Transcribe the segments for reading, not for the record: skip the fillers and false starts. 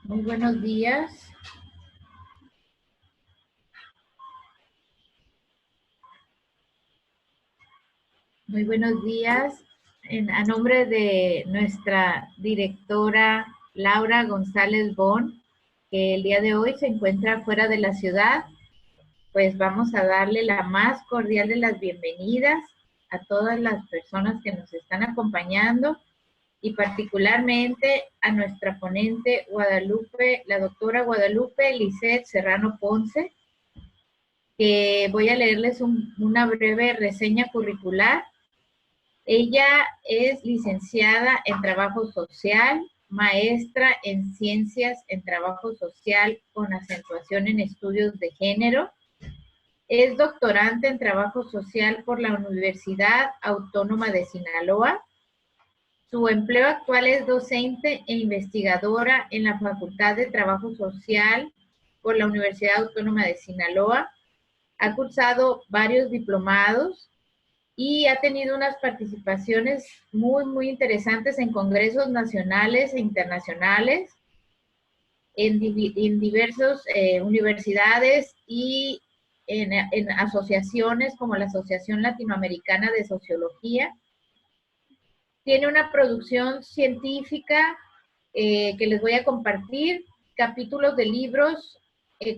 Muy buenos días. Muy buenos días. A nombre de nuestra directora Laura González Bon, que el día de hoy se encuentra fuera de la ciudad, pues vamos a darle la más cordial de las bienvenidas a todas las personas que nos están acompañando y particularmente a nuestra ponente Guadalupe, la doctora Guadalupe Lisset Serrano Ponce, que voy a leerles una breve reseña curricular. Ella es licenciada en Trabajo Social, maestra en Ciencias en Trabajo Social con acentuación en Estudios de Género. Es doctorante en Trabajo Social por la Universidad Autónoma de Sinaloa. Su empleo actual es docente e investigadora en la Facultad de Trabajo Social por la Universidad Autónoma de Sinaloa. Ha cursado varios diplomados y ha tenido unas participaciones muy interesantes en congresos nacionales e internacionales, en diversas universidades y en asociaciones como la Asociación Latinoamericana de Sociología. Tiene una producción científica que les voy a compartir, capítulos de libros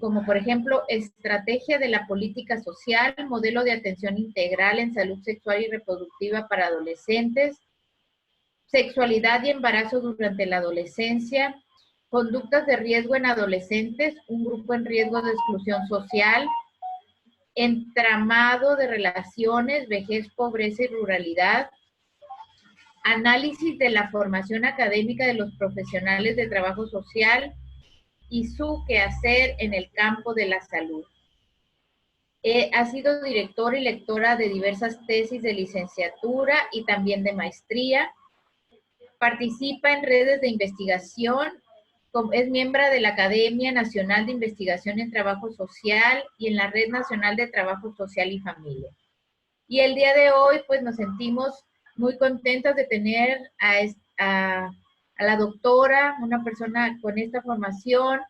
como por ejemplo Estrategia de la Política Social, Modelo de Atención Integral en Salud Sexual y Reproductiva para Adolescentes, Sexualidad y Embarazo durante la Adolescencia, Conductas de Riesgo en Adolescentes, un grupo en riesgo de exclusión social, Entramado de Relaciones, Vejez, Pobreza y Ruralidad, Análisis de la formación académica de los profesionales de trabajo social y su quehacer en el campo de la salud. Ha sido directora y lectora de diversas tesis de licenciatura y también de maestría. Participa en redes de investigación, es miembro de la Academia Nacional de Investigación en Trabajo Social y en la Red Nacional de Trabajo Social y Familia. Y el día de hoy, pues nos sentimos muy contentas de tener a la doctora, una persona con esta formación,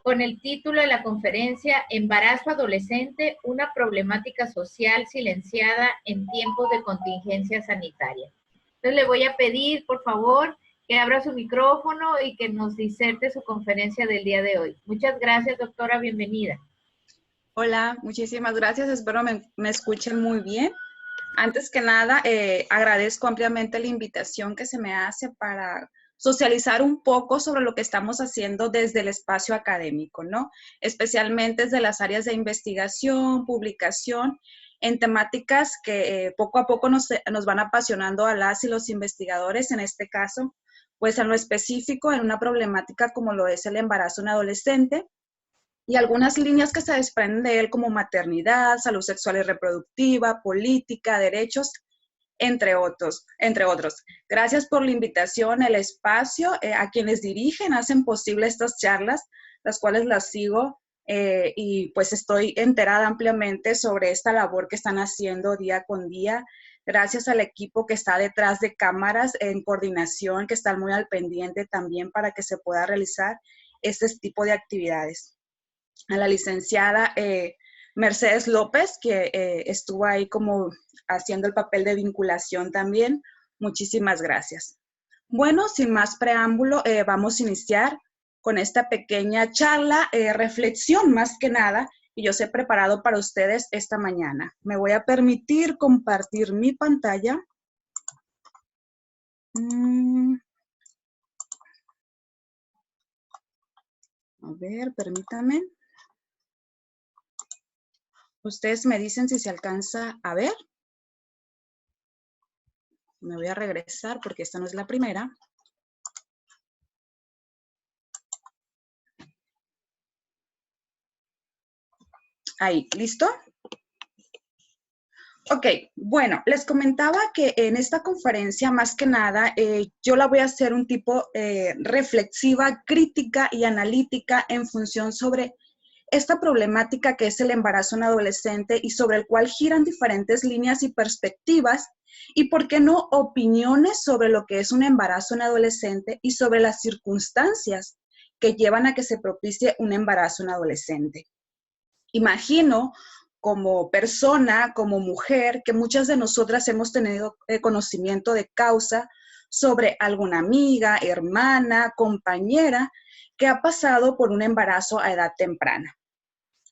con el título de la conferencia Embarazo Adolescente, una problemática social silenciada en tiempos de contingencia sanitaria. Entonces le voy a pedir, por favor, que abra su micrófono y que nos diserte su conferencia del día de hoy. Muchas gracias, doctora, bienvenida. Hola, muchísimas gracias, espero me escuchen muy bien. Antes que nada, agradezco ampliamente la invitación que se me hace para socializar un poco sobre lo que estamos haciendo desde el espacio académico, ¿no? Especialmente desde las áreas de investigación, publicación, en temáticas que poco a poco nos van apasionando a las y los investigadores, en este caso, pues en lo específico, en una problemática como lo es el embarazo en adolescente, y algunas líneas que se desprenden de él como maternidad, salud sexual y reproductiva, política, derechos, entre otros. Gracias por la invitación, el espacio, a quienes dirigen, hacen posible estas charlas, las cuales las sigo y pues estoy enterada ampliamente sobre esta labor que están haciendo día con día. Gracias al equipo que está detrás de cámaras en coordinación, que están muy al pendiente también para que se pueda realizar este tipo de actividades. A la licenciada Mercedes López, que estuvo ahí como haciendo el papel de vinculación también. Muchísimas gracias. Bueno, sin más preámbulo, vamos a iniciar con esta pequeña charla, reflexión más que nada, y yo os he preparado para ustedes esta mañana. Me voy a permitir compartir mi pantalla. A ver, permítanme. Ustedes me dicen si se alcanza a ver. Me voy a regresar porque esta no es la primera. Ahí, ¿listo? Ok, bueno, les comentaba que en esta conferencia, más que nada, yo la voy a hacer un tipo reflexiva, crítica y analítica en función sobre esta problemática que es el embarazo en adolescente y sobre el cual giran diferentes líneas y perspectivas y, ¿por qué no?, opiniones sobre lo que es un embarazo en adolescente y sobre las circunstancias que llevan a que se propicie un embarazo en adolescente. Imagino como persona, como mujer, que muchas de nosotras hemos tenido conocimiento de causa sobre alguna amiga, hermana, compañera que ha pasado por un embarazo a edad temprana.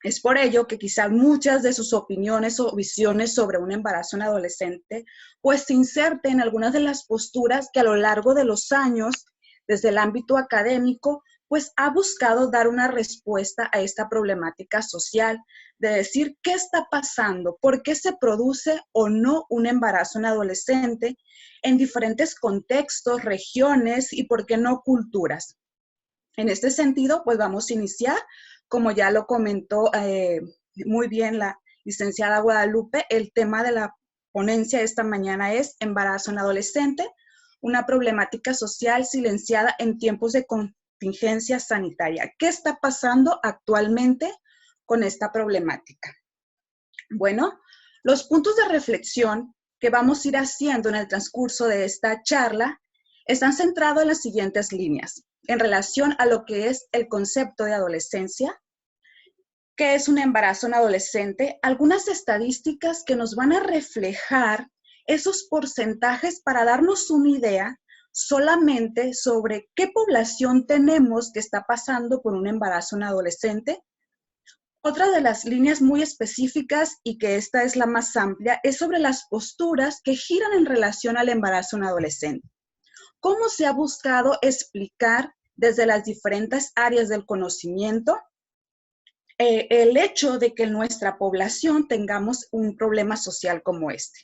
Es por ello que quizás muchas de sus opiniones o visiones sobre un embarazo en adolescente pues se inserten en algunas de las posturas que a lo largo de los años, desde el ámbito académico, pues ha buscado dar una respuesta a esta problemática social, de decir qué está pasando, por qué se produce o no un embarazo en adolescente en diferentes contextos, regiones y por qué no culturas. En este sentido, pues vamos a iniciar, como ya lo comentó muy bien la licenciada Guadalupe, el tema de la ponencia esta mañana es embarazo en adolescente, una problemática social silenciada en tiempos de contingencia sanitaria. ¿Qué está pasando actualmente con esta problemática? Bueno, los puntos de reflexión que vamos a ir haciendo en el transcurso de esta charla están centrados en las siguientes líneas, en relación a lo que es el concepto de adolescencia, qué es un embarazo en adolescente, algunas estadísticas que nos van a reflejar esos porcentajes para darnos una idea solamente sobre qué población tenemos que está pasando por un embarazo en adolescente. Otra de las líneas muy específicas, y que esta es la más amplia, es sobre las posturas que giran en relación al embarazo en adolescente. ¿Cómo se ha buscado explicar desde las diferentes áreas del conocimiento el hecho de que en nuestra población tengamos un problema social como este?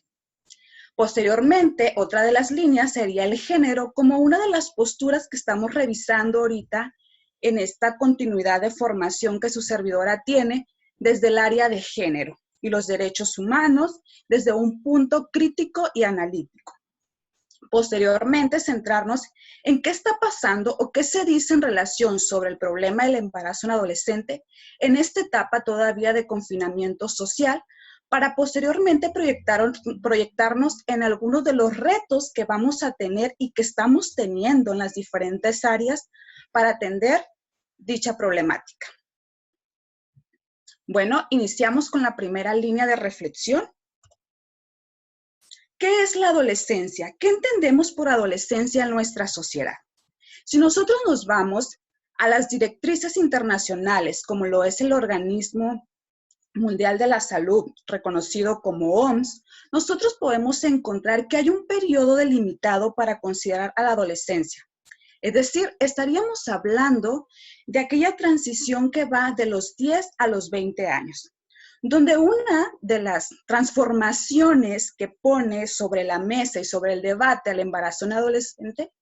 Posteriormente, otra de las líneas sería el género como una de las posturas que estamos revisando ahorita en esta continuidad de formación que su servidora tiene desde el área de género y los derechos humanos desde un punto crítico y analítico. Posteriormente, centrarnos en qué está pasando o qué se dice en relación sobre el problema del embarazo en adolescente en esta etapa todavía de confinamiento social, para posteriormente proyectarnos en algunos de los retos que vamos a tener y que estamos teniendo en las diferentes áreas para atender dicha problemática. Bueno, iniciamos con la primera línea de reflexión. ¿Qué es la adolescencia? ¿Qué entendemos por adolescencia en nuestra sociedad? Si nosotros nos vamos a las directrices internacionales, como lo es el Organismo Mundial de la Salud, reconocido como OMS, nosotros podemos encontrar que hay un periodo delimitado para considerar a la adolescencia. Es decir, estaríamos hablando de aquella transición que va de los 10 a los 20 años, donde una de las transformaciones que pone sobre la mesa y sobre el debate al embarazo en adolescente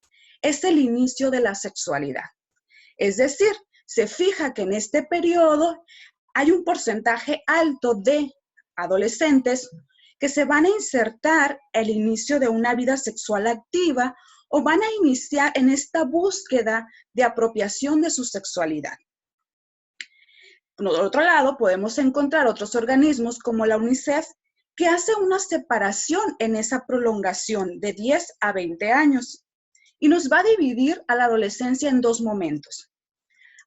es el inicio de la sexualidad. Es decir, se fija que en este periodo hay un porcentaje alto de adolescentes que se van a insertar el inicio de una vida sexual activa o van a iniciar en esta búsqueda de apropiación de su sexualidad. Por otro lado, podemos encontrar otros organismos como la UNICEF que hace una separación en esa prolongación de 10 a 20 años y nos va a dividir a la adolescencia en dos momentos: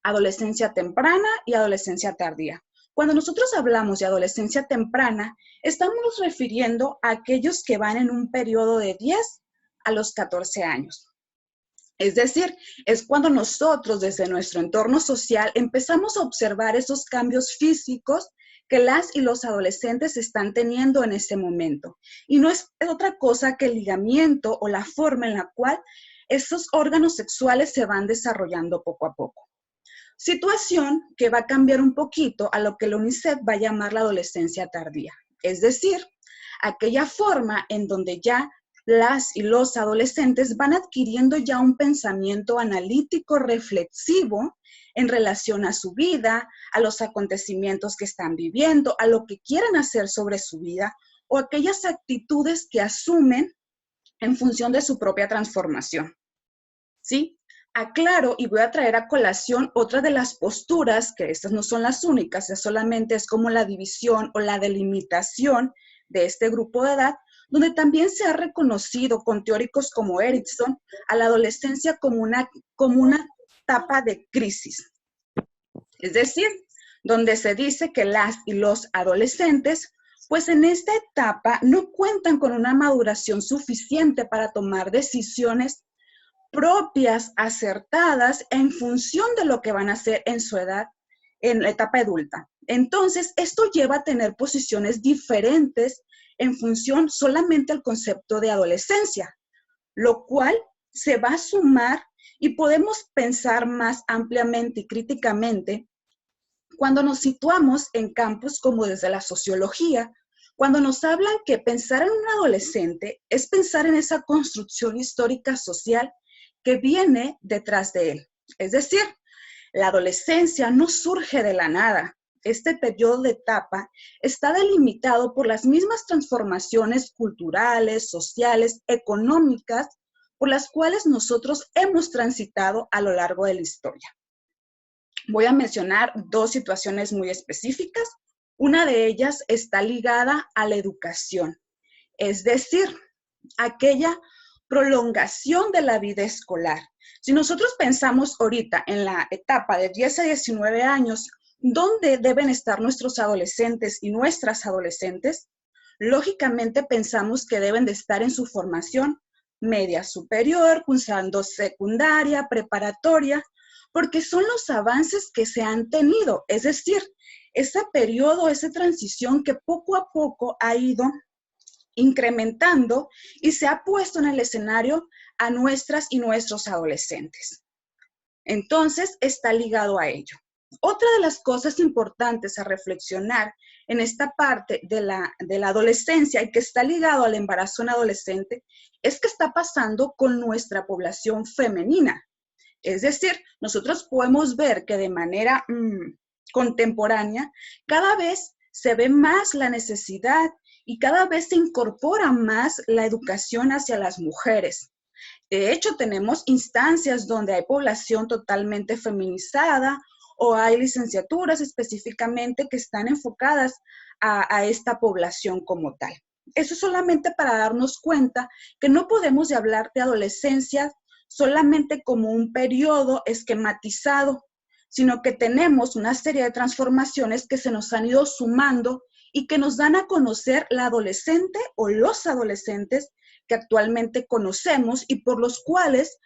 adolescencia temprana y adolescencia tardía. Cuando nosotros hablamos de adolescencia temprana, estamos refiriendo a aquellos que van en un periodo de 10 a los 14 años. Es decir, es cuando nosotros desde nuestro entorno social empezamos a observar esos cambios físicos que las y los adolescentes están teniendo en ese momento. Y no es otra cosa que el ligamiento o la forma en la cual esos órganos sexuales se van desarrollando poco a poco. Situación que va a cambiar un poquito a lo que la UNICEF va a llamar la adolescencia tardía. Es decir, aquella forma en donde ya las y los adolescentes van adquiriendo ya un pensamiento analítico reflexivo en relación a su vida, a los acontecimientos que están viviendo, a lo que quieren hacer sobre su vida o aquellas actitudes que asumen en función de su propia transformación. ¿Sí? Aclaro y voy a traer a colación otra de las posturas, que estas no son las únicas, solamente es como la división o la delimitación de este grupo de edad, donde también se ha reconocido con teóricos como Erickson a la adolescencia como una etapa de crisis. Es decir, donde se dice que las y los adolescentes, pues en esta etapa no cuentan con una maduración suficiente para tomar decisiones propias, acertadas, en función de lo que van a hacer en su edad, en la etapa adulta. Entonces, esto lleva a tener posiciones diferentes en función solamente al concepto de adolescencia, lo cual se va a sumar y podemos pensar más ampliamente y críticamente cuando nos situamos en campos como desde la sociología, cuando nos hablan que pensar en un adolescente es pensar en esa construcción histórica social que viene detrás de él. Es decir, la adolescencia no surge de la nada. Este periodo de etapa está delimitado por las mismas transformaciones culturales, sociales, económicas, por las cuales nosotros hemos transitado a lo largo de la historia. Voy a mencionar dos situaciones muy específicas. Una de ellas está ligada a la educación, es decir, aquella prolongación de la vida escolar. Si nosotros pensamos ahorita en la etapa de 10 a 19 años, ¿dónde deben estar nuestros adolescentes y nuestras adolescentes? Lógicamente pensamos que deben de estar en su formación media superior, cursando secundaria, preparatoria, porque son los avances que se han tenido, es decir, ese periodo, esa transición que poco a poco ha ido incrementando y se ha puesto en el escenario a nuestras y nuestros adolescentes. Entonces, está ligado a ello. Otra de las cosas importantes a reflexionar en esta parte de la adolescencia y que está ligado al embarazo en adolescente es qué está pasando con nuestra población femenina. Es decir, nosotros podemos ver que de manera contemporánea cada vez se ve más la necesidad y cada vez se incorpora más la educación hacia las mujeres. De hecho, tenemos instancias donde hay población totalmente feminizada o hay licenciaturas específicamente que están enfocadas a esta población como tal. Eso solamente para darnos cuenta que no podemos hablar de adolescencia solamente como un periodo esquematizado, sino que tenemos una serie de transformaciones que se nos han ido sumando y que nos dan a conocer la adolescente o los adolescentes que actualmente conocemos y por los cuales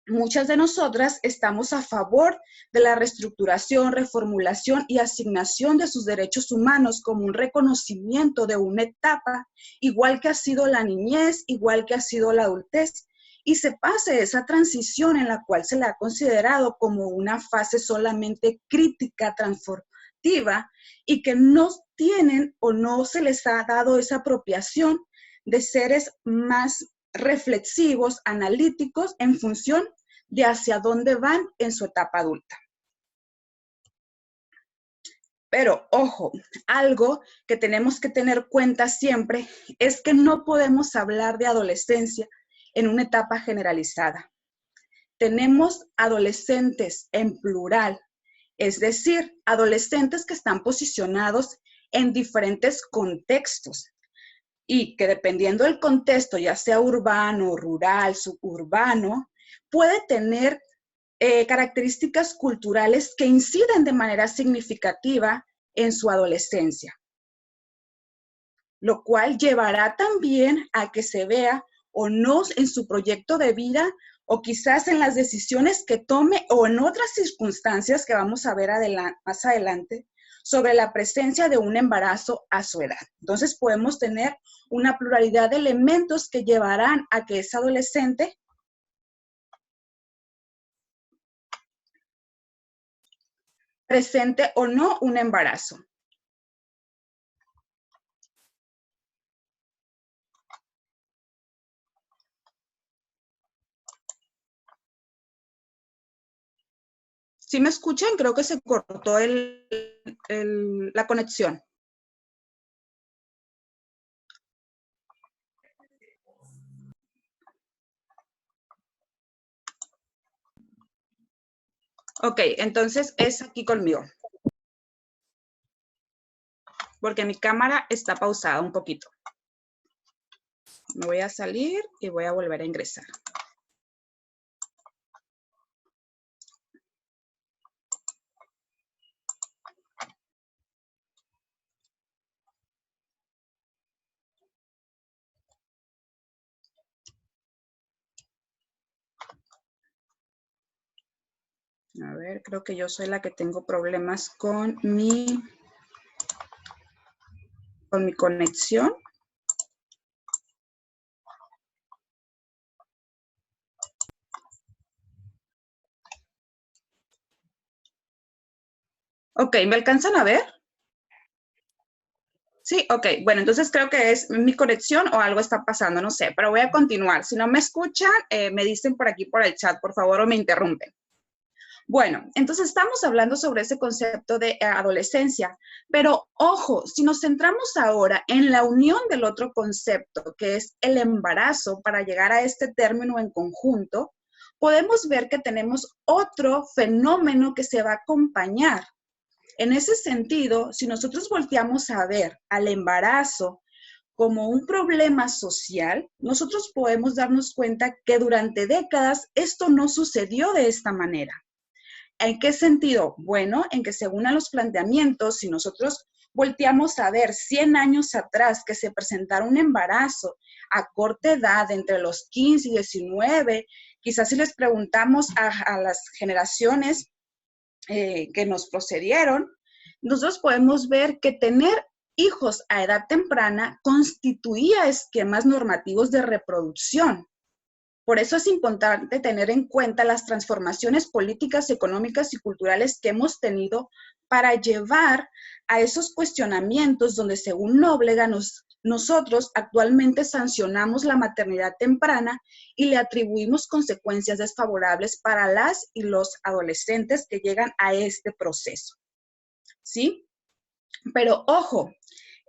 muchas de nosotras estamos a favor de la reestructuración, reformulación y asignación de sus derechos humanos como un reconocimiento de una etapa, igual que ha sido la niñez, igual que ha sido la adultez, y se pase esa transición en la cual se la ha considerado como una fase solamente crítica, transformativa, y que no tienen o no se les ha dado esa apropiación de seres más reflexivos, analíticos, en función de hacia dónde van en su etapa adulta. Pero, ojo, algo que tenemos que tener cuenta siempre es que no podemos hablar de adolescencia en una etapa generalizada. Tenemos adolescentes en plural, es decir, adolescentes que están posicionados en diferentes contextos y que dependiendo del contexto, ya sea urbano, rural, suburbano, puede tener características culturales que inciden de manera significativa en su adolescencia, lo cual llevará también a que se vea o no en su proyecto de vida o quizás en las decisiones que tome o en otras circunstancias que vamos a ver más adelante sobre la presencia de un embarazo a su edad. Entonces podemos tener una pluralidad de elementos que llevarán a que ese adolescente presente o no un embarazo. ¿Sí me escuchan? Creo que se cortó la conexión. Ok, entonces es aquí conmigo. Porque mi cámara está pausada un poquito. Me voy a salir y voy a volver a ingresar. A ver, creo que yo soy la que tengo problemas con mi conexión. Ok, ¿me alcanzan a ver? Sí, ok. Bueno, entonces creo que es mi conexión o algo está pasando, no sé, pero voy a continuar. Si no me escuchan, me dicen por aquí por el chat, por favor, o me interrumpen. Bueno, entonces estamos hablando sobre ese concepto de adolescencia, pero ojo, si nos centramos ahora en la unión del otro concepto, que es el embarazo, para llegar a este término en conjunto, podemos ver que tenemos otro fenómeno que se va a acompañar. En ese sentido, si nosotros volteamos a ver al embarazo como un problema social, nosotros podemos darnos cuenta que durante décadas esto no sucedió de esta manera. ¿En qué sentido? Bueno, en que según a los planteamientos, si nosotros volteamos a ver 100 años atrás que se presentara un embarazo a corta edad, entre los 15 y 19, quizás si les preguntamos a las generaciones que nos procedieron, nosotros podemos ver que tener hijos a edad temprana constituía esquemas normativos de reproducción. Por eso es importante tener en cuenta las transformaciones políticas, económicas y culturales que hemos tenido para llevar a esos cuestionamientos donde, según Nóbrega, nosotros actualmente sancionamos la maternidad temprana y le atribuimos consecuencias desfavorables para las y los adolescentes que llegan a este proceso. ¿Sí? Pero ojo,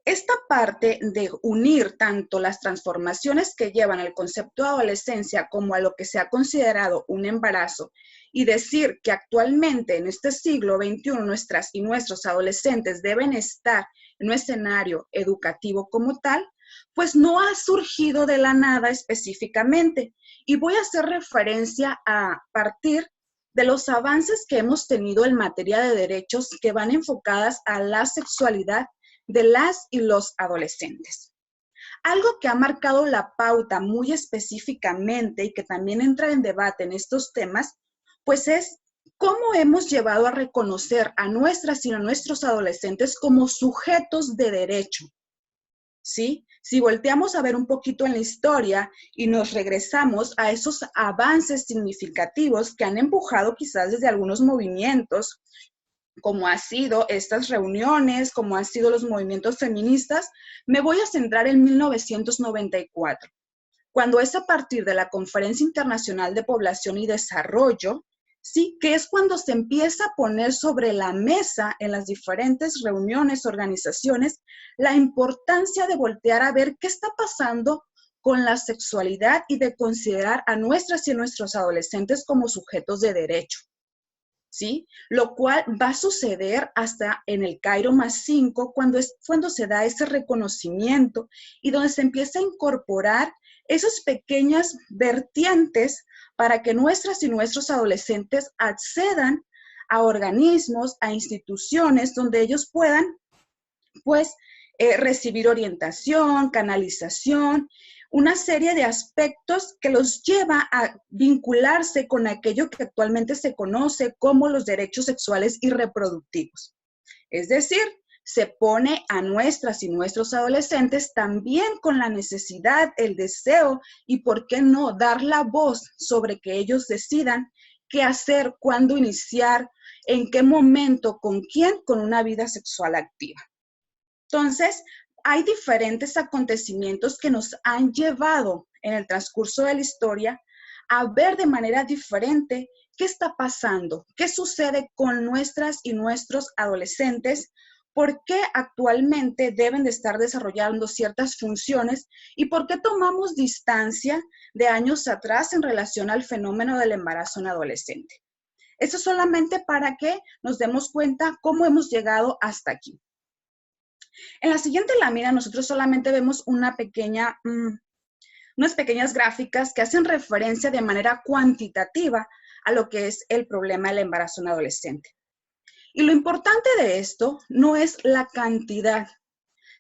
esta parte de unir tanto las transformaciones que llevan al concepto de adolescencia como a lo que se ha considerado un embarazo y decir que actualmente en este siglo XXI nuestras y nuestros adolescentes deben estar en un escenario educativo como tal, pues no ha surgido de la nada específicamente. Y voy a hacer referencia a partir de los avances que hemos tenido en materia de derechos que van enfocadas a la sexualidad de las y los adolescentes. Algo que ha marcado la pauta muy específicamente y que también entra en debate en estos temas, pues es cómo hemos llevado a reconocer a nuestras y a nuestros adolescentes como sujetos de derecho. ¿Sí? Si volteamos a ver un poquito en la historia y nos regresamos a esos avances significativos que han empujado quizás desde algunos movimientos, como ha sido estas reuniones, como han sido los movimientos feministas, me voy a centrar en 1994, cuando es a partir de la Conferencia Internacional de Población y Desarrollo, sí, que es cuando se empieza a poner sobre la mesa en las diferentes reuniones, organizaciones, la importancia de voltear a ver qué está pasando con la sexualidad y de considerar a nuestras y a nuestros adolescentes como sujetos de derecho. ¿Sí? Lo cual va a suceder hasta en el Cairo +5, cuando se da ese reconocimiento y donde se empieza a incorporar esas pequeñas vertientes para que nuestras y nuestros adolescentes accedan a organismos, a instituciones donde ellos puedan, pues, recibir orientación, canalización, una serie de aspectos que los lleva a vincularse con aquello que actualmente se conoce como los derechos sexuales y reproductivos. Es decir, se pone a nuestras y nuestros adolescentes también con la necesidad, el deseo y, ¿por qué no?, dar la voz sobre que ellos decidan qué hacer, cuándo iniciar, en qué momento, con quién, con una vida sexual activa. Entonces, hay diferentes acontecimientos que nos han llevado en el transcurso de la historia a ver de manera diferente qué está pasando, qué sucede con nuestras y nuestros adolescentes, por qué actualmente deben de estar desarrollando ciertas funciones y por qué tomamos distancia de años atrás en relación al fenómeno del embarazo en adolescente. Eso solamente para que nos demos cuenta cómo hemos llegado hasta aquí. En la siguiente lámina nosotros solamente vemos unas pequeñas gráficas que hacen referencia de manera cuantitativa a lo que es el problema del embarazo en adolescente. Y lo importante de esto no es la cantidad,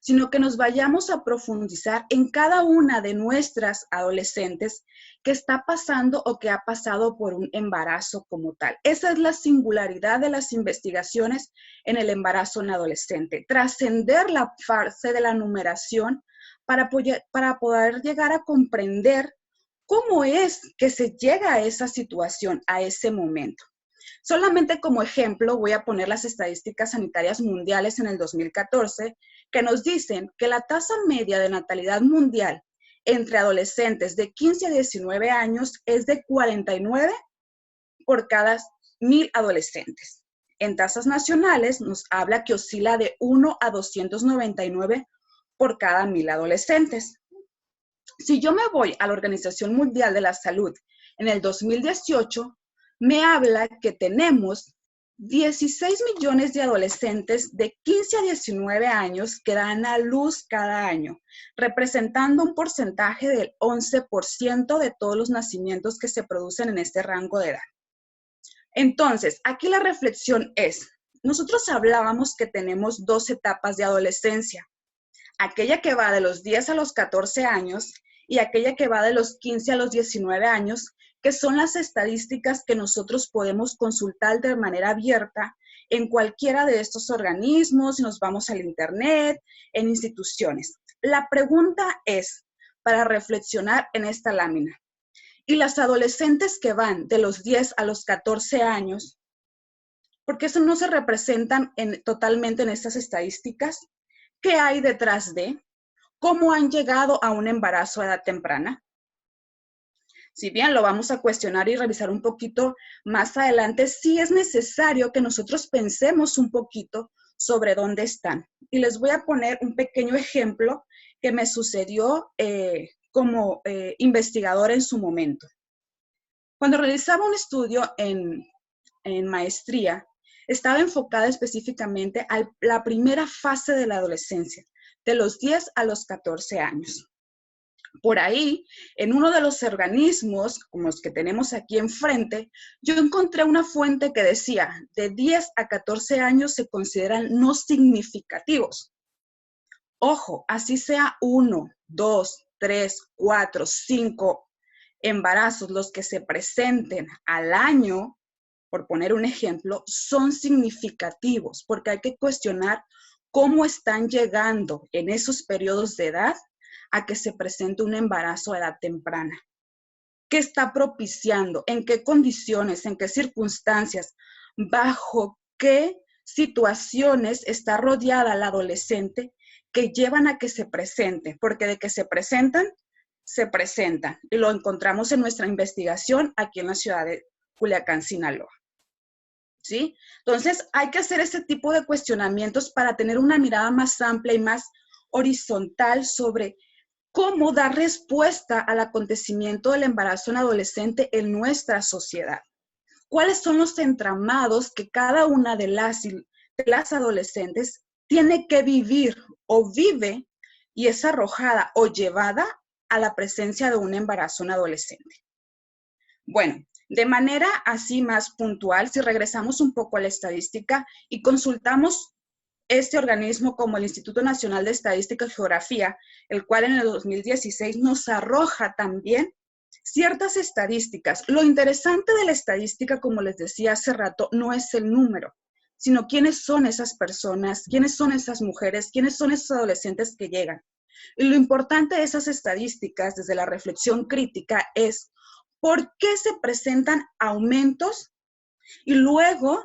sino que nos vayamos a profundizar en cada una de nuestras adolescentes que está pasando o que ha pasado por un embarazo como tal. Esa es la singularidad de las investigaciones en el embarazo en adolescente, trascender la fase de la numeración para poder llegar a comprender cómo es que se llega a esa situación, a ese momento. Solamente como ejemplo voy a poner las estadísticas sanitarias mundiales en el 2014, que nos dicen que la tasa media de natalidad mundial entre adolescentes de 15 a 19 años es de 49 por cada 1,000 adolescentes. En tasas nacionales nos habla que oscila de 1 a 299 por cada 1,000 adolescentes. Si yo me voy a la Organización Mundial de la Salud en el 2018, me habla que tenemos 16 millones de adolescentes de 15 a 19 años que dan a luz cada año, representando un porcentaje del 11% de todos los nacimientos que se producen en este rango de edad. Entonces, aquí la reflexión es, nosotros hablábamos que tenemos 2 etapas de adolescencia, aquella que va de los 10 a los 14 años y aquella que va de los 15 a los 19 años, que son las estadísticas que nosotros podemos consultar de manera abierta en cualquiera de estos organismos, si nos vamos al internet, en instituciones. La pregunta es, para reflexionar en esta lámina, ¿y las adolescentes que van de los 10 a los 14 años, por qué eso no se representan totalmente en estas estadísticas? ¿Qué hay detrás de? ¿Cómo han llegado a un embarazo a edad temprana? Si bien lo vamos a cuestionar y revisar un poquito más adelante, sí es necesario que nosotros pensemos un poquito sobre dónde están. Y les voy a poner un pequeño ejemplo que me sucedió como investigadora en su momento. Cuando realizaba un estudio en maestría, estaba enfocada específicamente a la primera fase de la adolescencia, de los 10 a los 14 años. Por ahí, en uno de los organismos, como los que tenemos aquí enfrente, yo encontré una fuente que decía, de 10 a 14 años se consideran no significativos. Ojo, así sea 1, 2, 3, 4, 5 embarazos los que se presenten al año, por poner un ejemplo, son significativos, porque hay que cuestionar cómo están llegando en esos periodos de edad a que se presente un embarazo a edad temprana. ¿Qué está propiciando? ¿En qué condiciones? ¿En qué circunstancias? ¿Bajo qué situaciones está rodeada la adolescente que llevan a que se presente? Porque de que se presentan, se presentan. Y lo encontramos en nuestra investigación aquí en la ciudad de Culiacán, Sinaloa. ¿Sí? Entonces, hay que hacer ese tipo de cuestionamientos para tener una mirada más amplia y más horizontal sobre cómo dar respuesta al acontecimiento del embarazo en adolescente en nuestra sociedad. ¿Cuáles son los entramados que cada una de las adolescentes tiene que vivir o vive y es arrojada o llevada a la presencia de un embarazo en adolescente? Bueno, de manera así más puntual, si regresamos un poco a la estadística y consultamos este organismo como el Instituto Nacional de Estadística y Geografía, el cual en el 2016 nos arroja también ciertas estadísticas. Lo interesante de la estadística, como les decía hace rato, no es el número, sino quiénes son esas personas, quiénes son esas mujeres, quiénes son esos adolescentes que llegan. Y lo importante de esas estadísticas, desde la reflexión crítica, es por qué se presentan aumentos y luego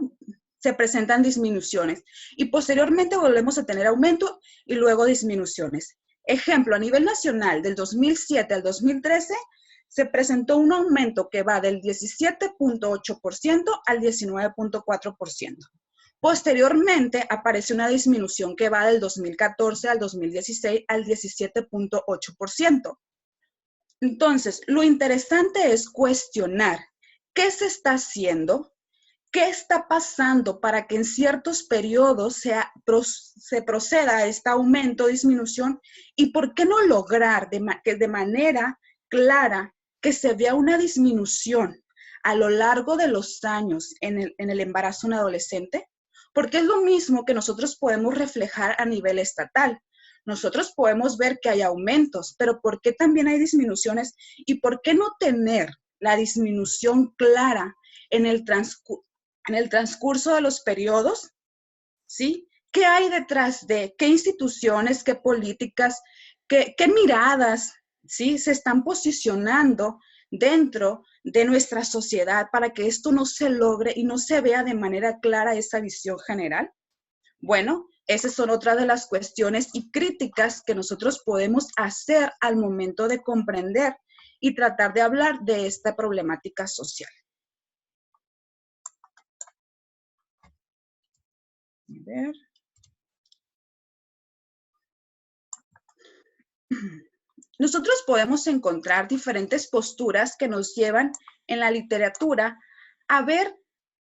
se presentan disminuciones. Y posteriormente volvemos a tener aumento y luego disminuciones. Ejemplo, a nivel nacional, del 2007 al 2013, se presentó un aumento que va del 17.8% al 19.4%. Posteriormente, aparece una disminución que va del 2014 al 2016 al 17.8%. Entonces, lo interesante es cuestionar qué se está haciendo, qué está pasando para que en ciertos periodos se proceda a este aumento o disminución y por qué no lograr de manera clara que se vea una disminución a lo largo de los años en el embarazo en adolescente, porque es lo mismo que nosotros podemos reflejar a nivel estatal. nosotros podemos ver que hay aumentos, pero ¿por qué también hay disminuciones? ¿Y por qué no tener la disminución clara en el transcurso de los periodos? ¿Sí? ¿Qué hay detrás de qué instituciones, qué políticas, qué miradas, ¿sí?, se están posicionando dentro de nuestra sociedad para que esto no se logre y no se vea de manera clara esa visión general? Bueno, esas son otras de las cuestiones y críticas que nosotros podemos hacer al momento de comprender y tratar de hablar de esta problemática social. A ver. Nosotros podemos encontrar diferentes posturas que nos llevan en la literatura a ver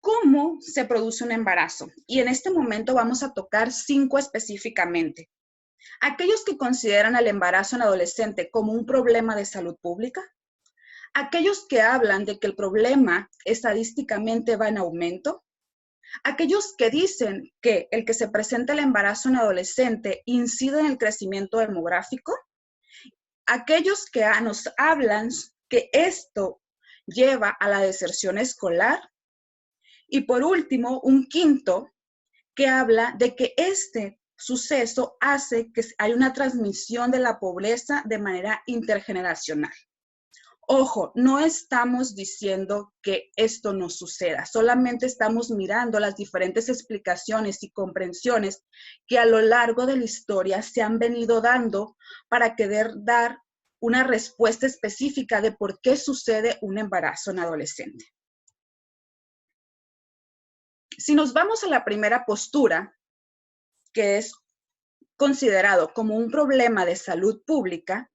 cómo se produce un embarazo. Y en este momento vamos a tocar 5 específicamente. Aquellos que consideran al embarazo en adolescente como un problema de salud pública. Aquellos que hablan de que el problema estadísticamente va en aumento. Aquellos que dicen que el que se presenta el embarazo en adolescente incide en el crecimiento demográfico. Aquellos que nos hablan que esto lleva a la deserción escolar. Y por último, un quinto que habla de que este suceso hace que haya una transmisión de la pobreza de manera intergeneracional. Ojo, no estamos diciendo que esto no suceda, solamente estamos mirando las diferentes explicaciones y comprensiones que a lo largo de la historia se han venido dando para querer dar una respuesta específica de por qué sucede un embarazo en adolescente. Si nos vamos a la primera postura, que es considerado como un problema de salud pública,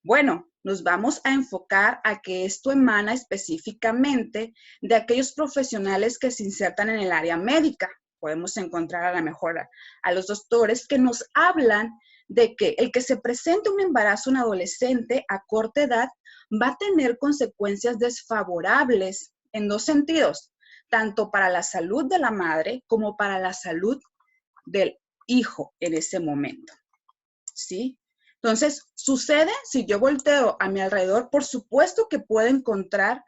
bueno, nos vamos a enfocar a que esto emana específicamente de aquellos profesionales que se insertan en el área médica. Podemos encontrar a lo mejor a los doctores que nos hablan de que el que se presente un embarazo en adolescente a corta edad va a tener consecuencias desfavorables en 2 sentidos, tanto para la salud de la madre como para la salud del hijo en ese momento, ¿sí? Entonces, sucede, si yo volteo a mi alrededor, por supuesto que puedo encontrar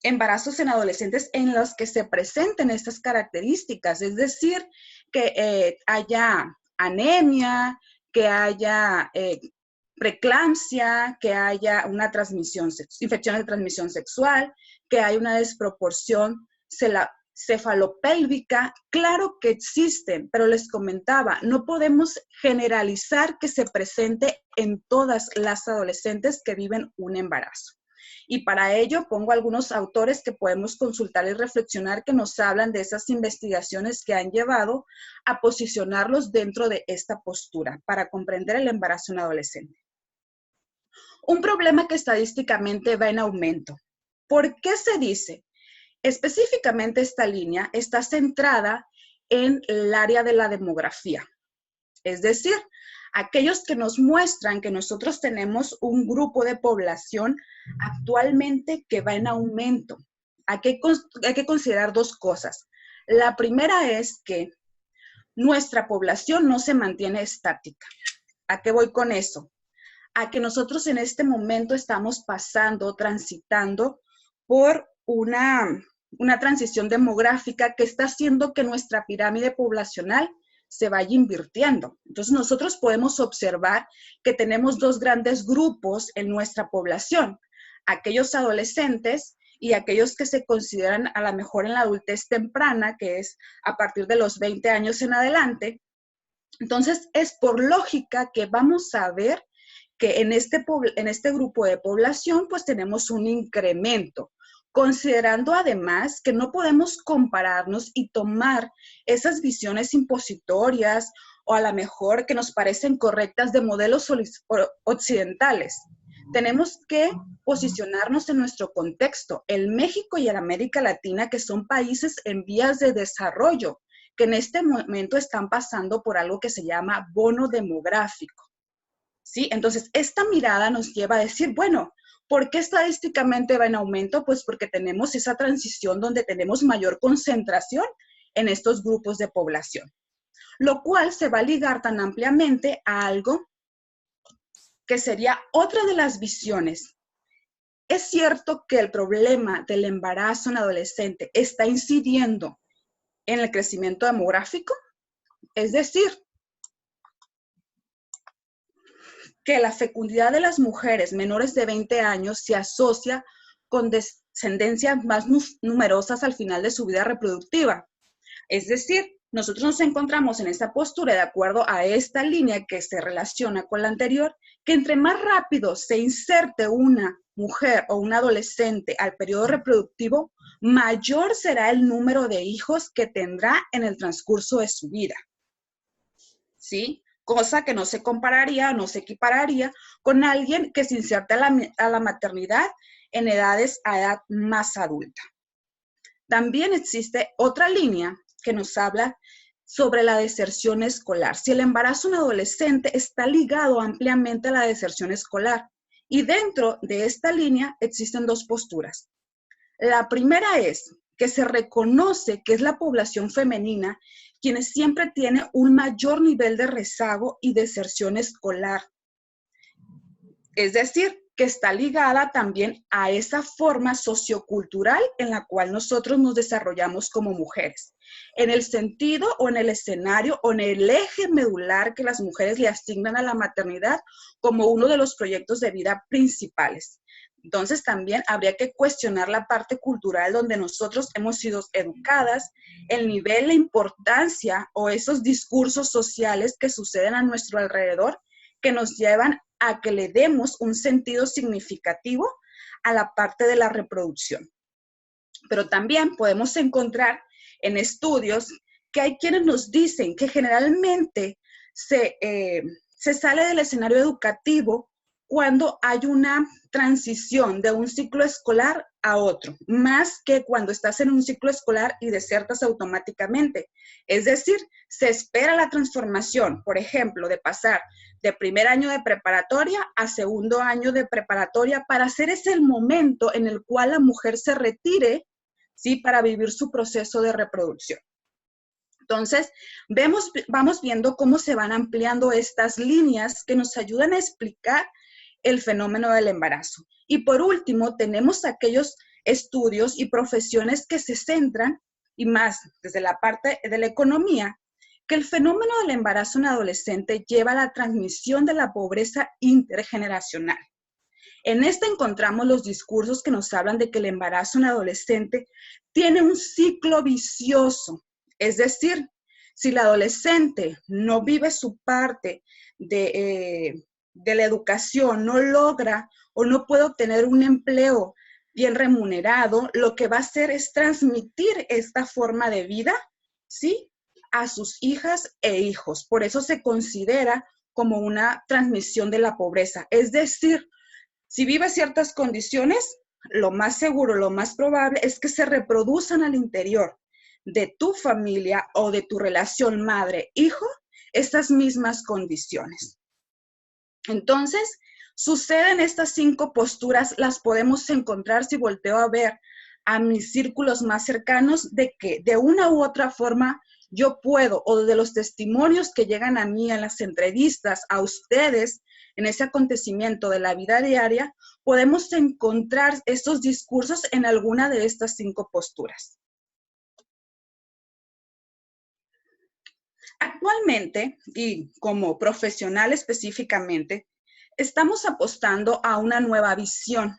embarazos en adolescentes en los que se presenten estas características, es decir, que haya anemia, que haya preeclampsia, que haya una infección de transmisión sexual, que hay una desproporción cefalopélvica. Claro que existen, pero les comentaba, no podemos generalizar que se presente en todas las adolescentes que viven un embarazo. Y para ello pongo algunos autores que podemos consultar y reflexionar que nos hablan de esas investigaciones que han llevado a posicionarlos dentro de esta postura para comprender el embarazo en adolescente. Un problema que estadísticamente va en aumento. ¿Por qué se dice? Específicamente esta línea está centrada en el área de la demografía. Es decir, aquellos que nos muestran que nosotros tenemos un grupo de población actualmente que va en aumento. Hay que considerar 2 cosas. La primera es que nuestra población no se mantiene estática. ¿A qué voy con eso? A que nosotros en este momento estamos transitando por una transición demográfica que está haciendo que nuestra pirámide poblacional se vaya invirtiendo. Entonces nosotros podemos observar que tenemos 2 grandes grupos en nuestra población, aquellos adolescentes y aquellos que se consideran a lo mejor en la adultez temprana, que es a partir de los 20 años en adelante. Entonces es por lógica que vamos a ver que en este grupo de población pues tenemos un incremento, considerando además que no podemos compararnos y tomar esas visiones impositorias o a lo mejor que nos parecen correctas de modelos occidentales. Tenemos que posicionarnos en nuestro contexto, el México y el América Latina, que son países en vías de desarrollo, que en este momento están pasando por algo que se llama bono demográfico. ¿Sí? Entonces, esta mirada nos lleva a decir, bueno, ¿por qué estadísticamente va en aumento? Pues porque tenemos esa transición donde tenemos mayor concentración en estos grupos de población. lo cual se va a ligar tan ampliamente a algo que sería otra de las visiones. Es cierto que el problema del embarazo en adolescente está incidiendo en el crecimiento demográfico, es decir, que la fecundidad de las mujeres menores de 20 años se asocia con descendencias más numerosas al final de su vida reproductiva. Es decir, nosotros nos encontramos en esta postura de acuerdo a esta línea que se relaciona con la anterior, que entre más rápido se inserte una mujer o un adolescente al periodo reproductivo, mayor será el número de hijos que tendrá en el transcurso de su vida. ¿Sí? Cosa que no se compararía, no se equipararía con alguien que se inserte a la maternidad en edades a edad más adulta. También existe otra línea que nos habla sobre la deserción escolar. Si el embarazo en adolescente está ligado ampliamente a la deserción escolar, y dentro de esta línea existen dos posturas. La primera es que se reconoce que es la población femenina quienes siempre tiene un mayor nivel de rezago y deserción escolar. Es decir, que está ligada también a esa forma sociocultural en la cual nosotros nos desarrollamos como mujeres, en el sentido o en el escenario o en el eje medular que las mujeres le asignan a la maternidad como uno de los proyectos de vida principales. Entonces también habría que cuestionar la parte cultural donde nosotros hemos sido educadas, el nivel, la importancia o esos discursos sociales que suceden a nuestro alrededor que nos llevan a que le demos un sentido significativo a la parte de la reproducción. Pero también podemos encontrar en estudios que hay quienes nos dicen que generalmente se sale del escenario educativo cuando hay una transición de un ciclo escolar a otro, más que cuando estás en un ciclo escolar y desertas automáticamente. Es decir, se espera la transformación, por ejemplo, de pasar de primer año de preparatoria a segundo año de preparatoria para hacer ese momento en el cual la mujer se retire, ¿sí? Para vivir su proceso de reproducción. Entonces, vamos viendo cómo se van ampliando estas líneas que nos ayudan a explicar el fenómeno del embarazo. Y por último, tenemos aquellos estudios y profesiones que se centran, y más desde la parte de la economía, que el fenómeno del embarazo en adolescente lleva a la transmisión de la pobreza intergeneracional. En esta encontramos los discursos que nos hablan de que el embarazo en adolescente tiene un ciclo vicioso. Es decir, si la adolescente no vive su parte de la educación, no logra o no puede obtener un empleo bien remunerado, lo que va a hacer es transmitir esta forma de vida, ¿sí?, a sus hijas e hijos. Por eso se considera como una transmisión de la pobreza. Es decir, si vive ciertas condiciones, lo más seguro, lo más probable es que se reproduzcan al interior de tu familia o de tu relación madre-hijo estas mismas condiciones. Entonces, suceden estas 5 posturas, las podemos encontrar si volteo a ver a mis círculos más cercanos, de que de una u otra forma yo puedo, o de los testimonios que llegan a mí en las entrevistas, a ustedes, en ese acontecimiento de la vida diaria, podemos encontrar estos discursos en alguna de estas 5 posturas. Actualmente, y como profesional específicamente, estamos apostando a una nueva visión,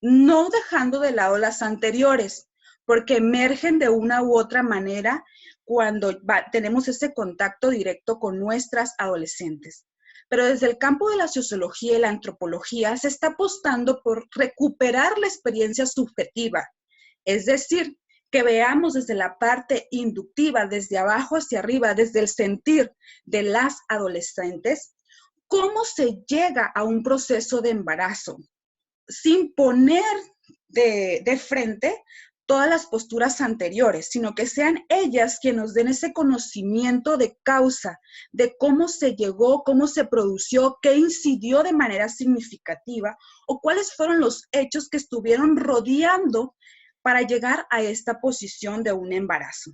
no dejando de lado las anteriores, porque emergen de una u otra manera cuando tenemos ese contacto directo con nuestras adolescentes. Pero desde el campo de la sociología y la antropología se está apostando por recuperar la experiencia subjetiva, es decir, que veamos desde la parte inductiva, desde abajo hacia arriba, desde el sentir de las adolescentes, cómo se llega a un proceso de embarazo, sin poner de frente todas las posturas anteriores, sino que sean ellas quienes nos den ese conocimiento de causa, de cómo se llegó, cómo se produjo, qué incidió de manera significativa, o cuáles fueron los hechos que estuvieron rodeando para llegar a esta posición de un embarazo,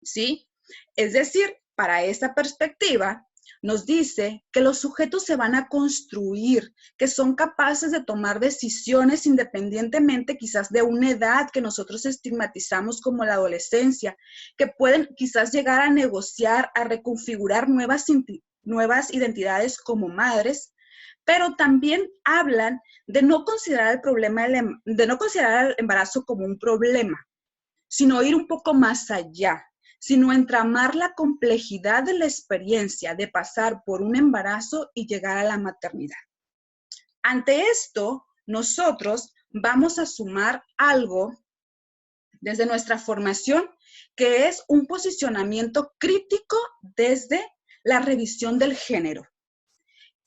¿sí? Es decir, para esta perspectiva, nos dice que los sujetos se van a construir, que son capaces de tomar decisiones independientemente quizás de una edad que nosotros estigmatizamos como la adolescencia, que pueden quizás llegar a negociar, a reconfigurar nuevas identidades como madres, pero también hablan de no considerar el problema, de no considerar el embarazo como un problema, sino ir un poco más allá, sino entramar la complejidad de la experiencia de pasar por un embarazo y llegar a la maternidad. Ante esto, nosotros vamos a sumar algo desde nuestra formación, que es un posicionamiento crítico desde la revisión del género.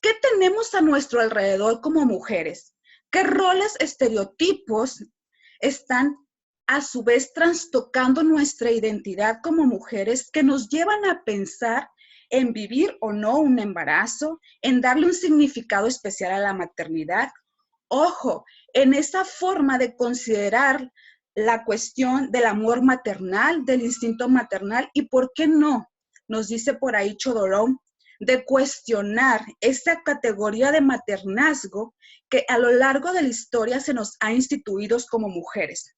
¿Qué tenemos a nuestro alrededor como mujeres? ¿Qué roles, estereotipos están a su vez trastocando nuestra identidad como mujeres que nos llevan a pensar en vivir o no un embarazo, en darle un significado especial a la maternidad? Ojo, en esa forma de considerar la cuestión del amor maternal, del instinto maternal y, ¿por qué no? Nos dice por ahí Chodorov, de cuestionar esa categoría de maternazgo que a lo largo de la historia se nos ha instituido como mujeres.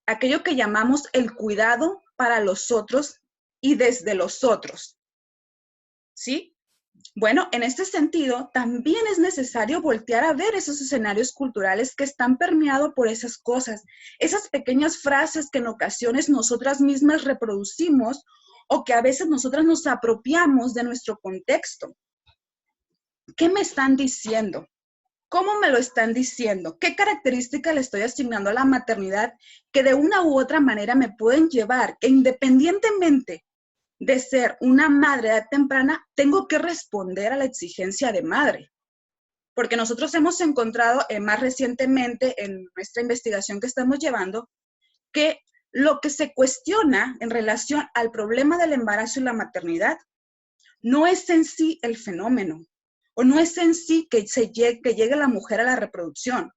Aquello que llamamos el cuidado para los otros y desde los otros. ¿Sí? Bueno, en este sentido, también es necesario voltear a ver esos escenarios culturales que están permeados por esas cosas, esas pequeñas frases que en ocasiones nosotras mismas reproducimos o que a veces nosotras nos apropiamos de nuestro contexto. ¿Qué me están diciendo? ¿Cómo me lo están diciendo? ¿Qué característica le estoy asignando a la maternidad que de una u otra manera me pueden llevar que independientemente de ser una madre de edad temprana, tengo que responder a la exigencia de madre? Porque nosotros hemos encontrado más recientemente en nuestra investigación que estamos llevando que lo que se cuestiona en relación al problema del embarazo y la maternidad no es en sí el fenómeno, o no es en sí que llegue la mujer a la reproducción.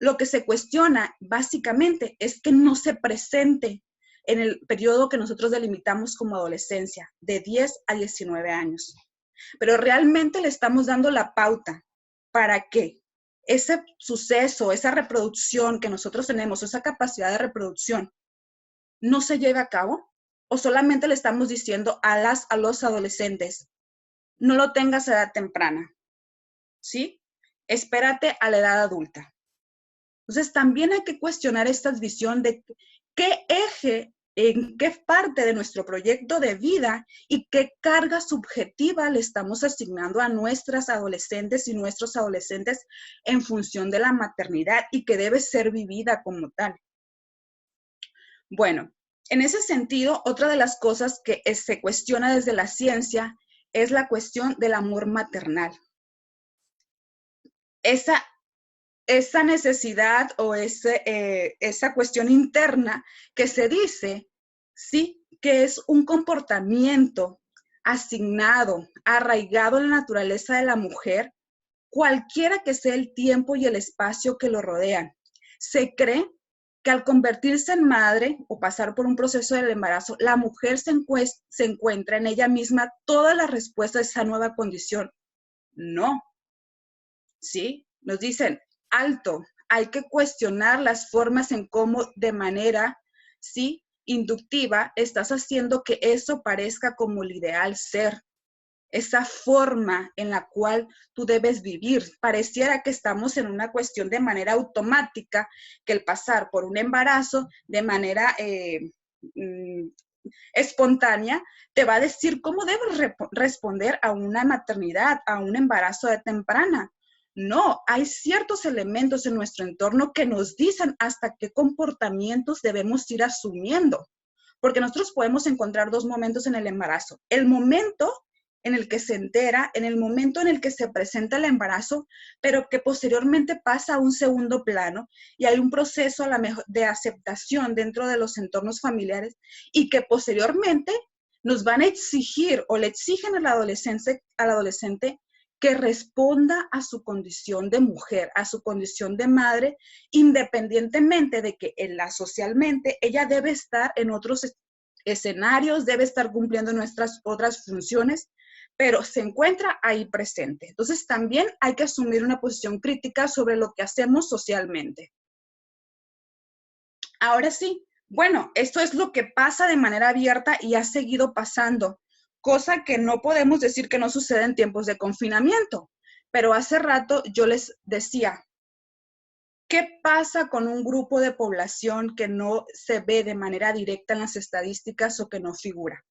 Lo que se cuestiona básicamente es que no se presente en el periodo que nosotros delimitamos como adolescencia, de 10 a 19 años. Pero realmente le estamos dando la pauta para que ese suceso, esa reproducción que nosotros tenemos, esa capacidad de reproducción, no se lleve a cabo, o solamente le estamos diciendo a los adolescentes, no lo tengas a edad temprana, ¿sí? Espérate a la edad adulta. Entonces, también hay que cuestionar esta visión de qué eje, en qué parte de nuestro proyecto de vida y qué carga subjetiva le estamos asignando a nuestras adolescentes y nuestros adolescentes en función de la maternidad y que debe ser vivida como tal. Bueno, en ese sentido, otra de las cosas que se cuestiona desde la ciencia es la cuestión del amor maternal. Esa necesidad o esa cuestión interna que se dice, sí, que es un comportamiento asignado, arraigado en la naturaleza de la mujer, cualquiera que sea el tiempo y el espacio que lo rodean. Se cree que al convertirse en madre o pasar por un proceso del embarazo, la mujer se encuentra en ella misma todas las respuestas a esa nueva condición. No. ¿Sí? Nos dicen, alto, hay que cuestionar las formas en cómo de manera, ¿sí?, inductiva estás haciendo que eso parezca como el ideal ser. Esa forma en la cual tú debes vivir. Pareciera que estamos en una cuestión de manera automática, que el pasar por un embarazo de manera espontánea te va a decir cómo debes responder a una maternidad, a un embarazo de temprana. No, hay ciertos elementos en nuestro entorno que nos dicen hasta qué comportamientos debemos ir asumiendo, porque nosotros podemos encontrar dos momentos en el embarazo. El momento en el que se entera, en el momento en el que se presenta el embarazo, pero que posteriormente pasa a un segundo plano y hay un proceso de aceptación dentro de los entornos familiares y que posteriormente nos van a exigir o le exigen al adolescente que responda a su condición de mujer, a su condición de madre, independientemente de que socialmente ella debe estar en otros escenarios, debe estar cumpliendo nuestras otras funciones, pero se encuentra ahí presente. Entonces también hay que asumir una posición crítica sobre lo que hacemos socialmente. Ahora sí, bueno, esto es lo que pasa de manera abierta y ha seguido pasando, cosa que no podemos decir que no sucede en tiempos de confinamiento. Pero hace rato yo les decía, ¿qué pasa con un grupo de población que no se ve de manera directa en las estadísticas o que no figura?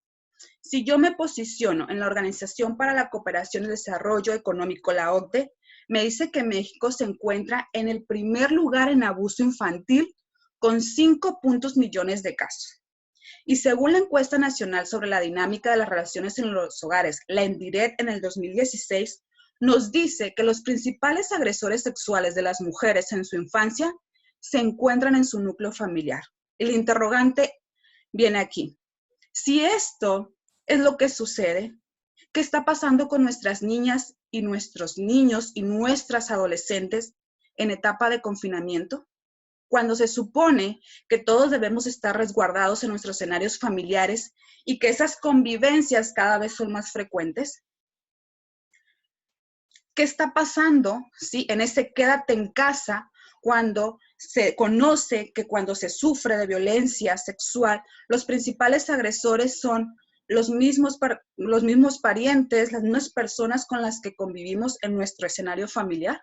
Si yo me posiciono en la Organización para la Cooperación y Desarrollo Económico, la OCDE, me dice que México se encuentra en el primer lugar en abuso infantil con 5 millones de casos. Y según la encuesta nacional sobre la dinámica de las relaciones en los hogares, la ENDIRET en el 2016, nos dice que los principales agresores sexuales de las mujeres en su infancia se encuentran en su núcleo familiar. El interrogante viene aquí. Si esto es lo que sucede, ¿qué está pasando con nuestras niñas y nuestros niños y nuestras adolescentes en etapa de confinamiento? Cuando se supone que todos debemos estar resguardados en nuestros escenarios familiares y que esas convivencias cada vez son más frecuentes. ¿Qué está pasando, sí, en ese quédate en casa cuando se conoce que cuando se sufre de violencia sexual, los principales agresores son los mismos parientes, las mismas personas con las que convivimos en nuestro escenario familiar?